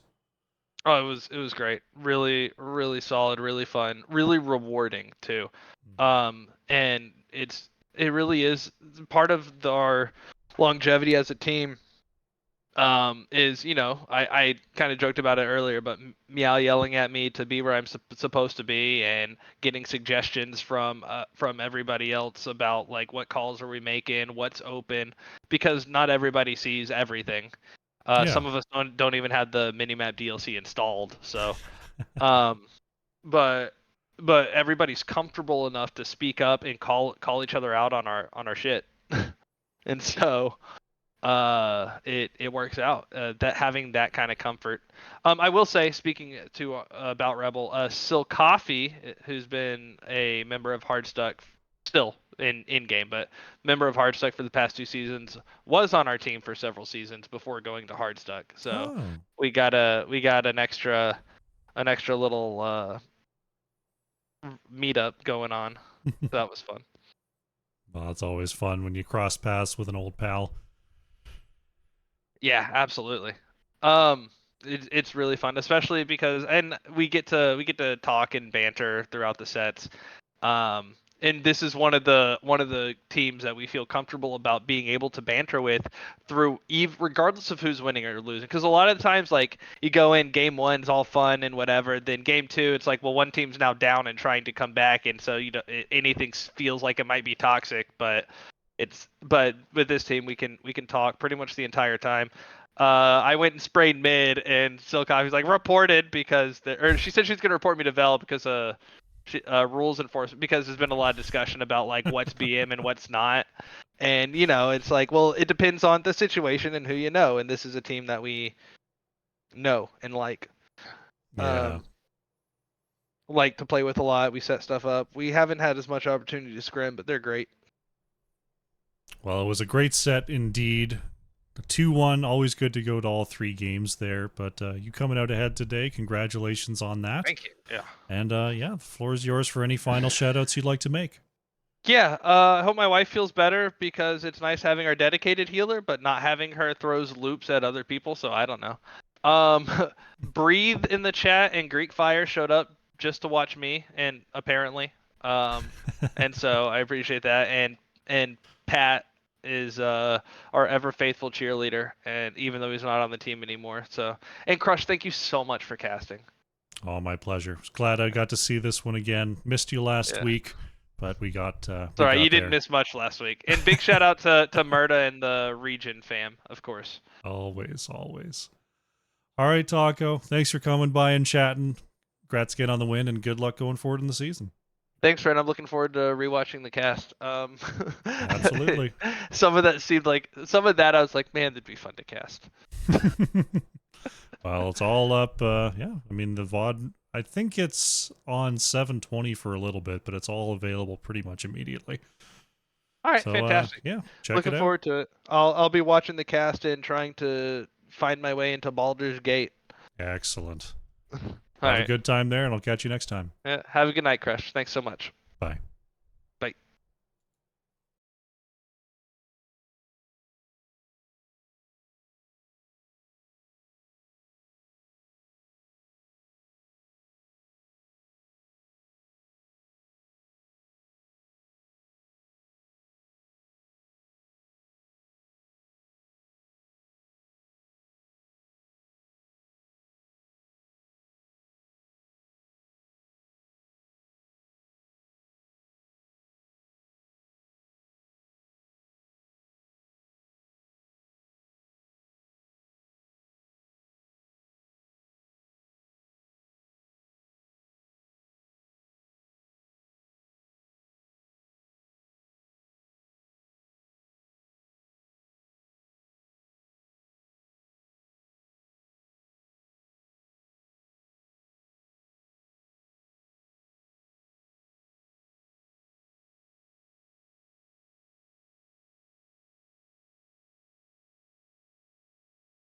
Oh, it was great. Really, really solid, really fun, really rewarding too. And it really is part of our longevity as a team. Is I kind of joked about it earlier, but Meow yelling at me to be where I'm supposed to be and getting suggestions from everybody else about like what calls are we making, what's open, because not everybody sees everything. Yeah. Some of us don't even have the minimap DLC installed, so um, but everybody's comfortable enough to speak up and call each other out on our shit, and so it works out that having that kind of comfort. I will say, speaking to about Rebel, Silk Coffee, who's been a member of Hardstuck, still in game, but member of Hardstuck for the past 2 seasons, was on our team for several seasons before going to Hardstuck. So Oh. we got an extra little meetup going on. That was fun. Well, it's always fun when you cross paths with an old pal. Yeah, absolutely. Um, it's really fun, especially because and we get to talk and banter throughout the sets. And this is one of the teams that we feel comfortable about being able to banter with regardless of who's winning or losing. Because a lot of the times, like you go in game one's all fun and whatever, then game two it's like, well, one team's now down and trying to come back, and so anything feels like it might be toxic, but with this team we can talk pretty much the entire time. I went and sprayed mid, and Silk Coffee's like reported because or she said she's gonna report me to Vel because rules enforcement, because there's been a lot of discussion about like what's BM and what's not, and it's like, well, it depends on the situation and who you know, and this is a team that we know and Yeah. um like to play with a lot. We set stuff up. We haven't had as much opportunity to scrim, but they're great. Well, it was a great set indeed. The 2-1, always good to go to all 3 games there. But you coming out ahead today, congratulations on that. Thank you. Yeah. And yeah, the floor is yours for any final shoutouts you'd like to make. Yeah, I hope my wife feels better, because it's nice having our dedicated healer, but not having her throws loops at other people, so I don't know. Um, Breathe in the chat and Greek Fire showed up just to watch me, and apparently. And so I appreciate that. And Pat is our ever faithful cheerleader, and even though he's not on the team anymore. So, and Crush, thank you so much for casting. Oh, my pleasure. Was glad I got to see this one again. Missed you last Yeah. week, but we got Sorry, you didn't there. miss much last week. And big shout out to Murda and the ReGen fam, of course. Always, always. All right, Taco. Thanks for coming by and chatting. Congrats again on the win, and good luck going forward in the season. Thanks, friend. I'm looking forward to rewatching the cast. Absolutely. Some of that I was like, man, that'd be fun to cast. Well, it's all up. Yeah, I mean, the VOD, I think it's on 720 for a little bit, but it's all available pretty much immediately. All right, So, fantastic. yeah, check Looking it out. forward to it. I'll be watching the cast and trying to find my way into Baldur's Gate. Excellent. All Have a right. good time there, and I'll catch you next time. Yeah, have a good night, Crush. Thanks so much. Bye.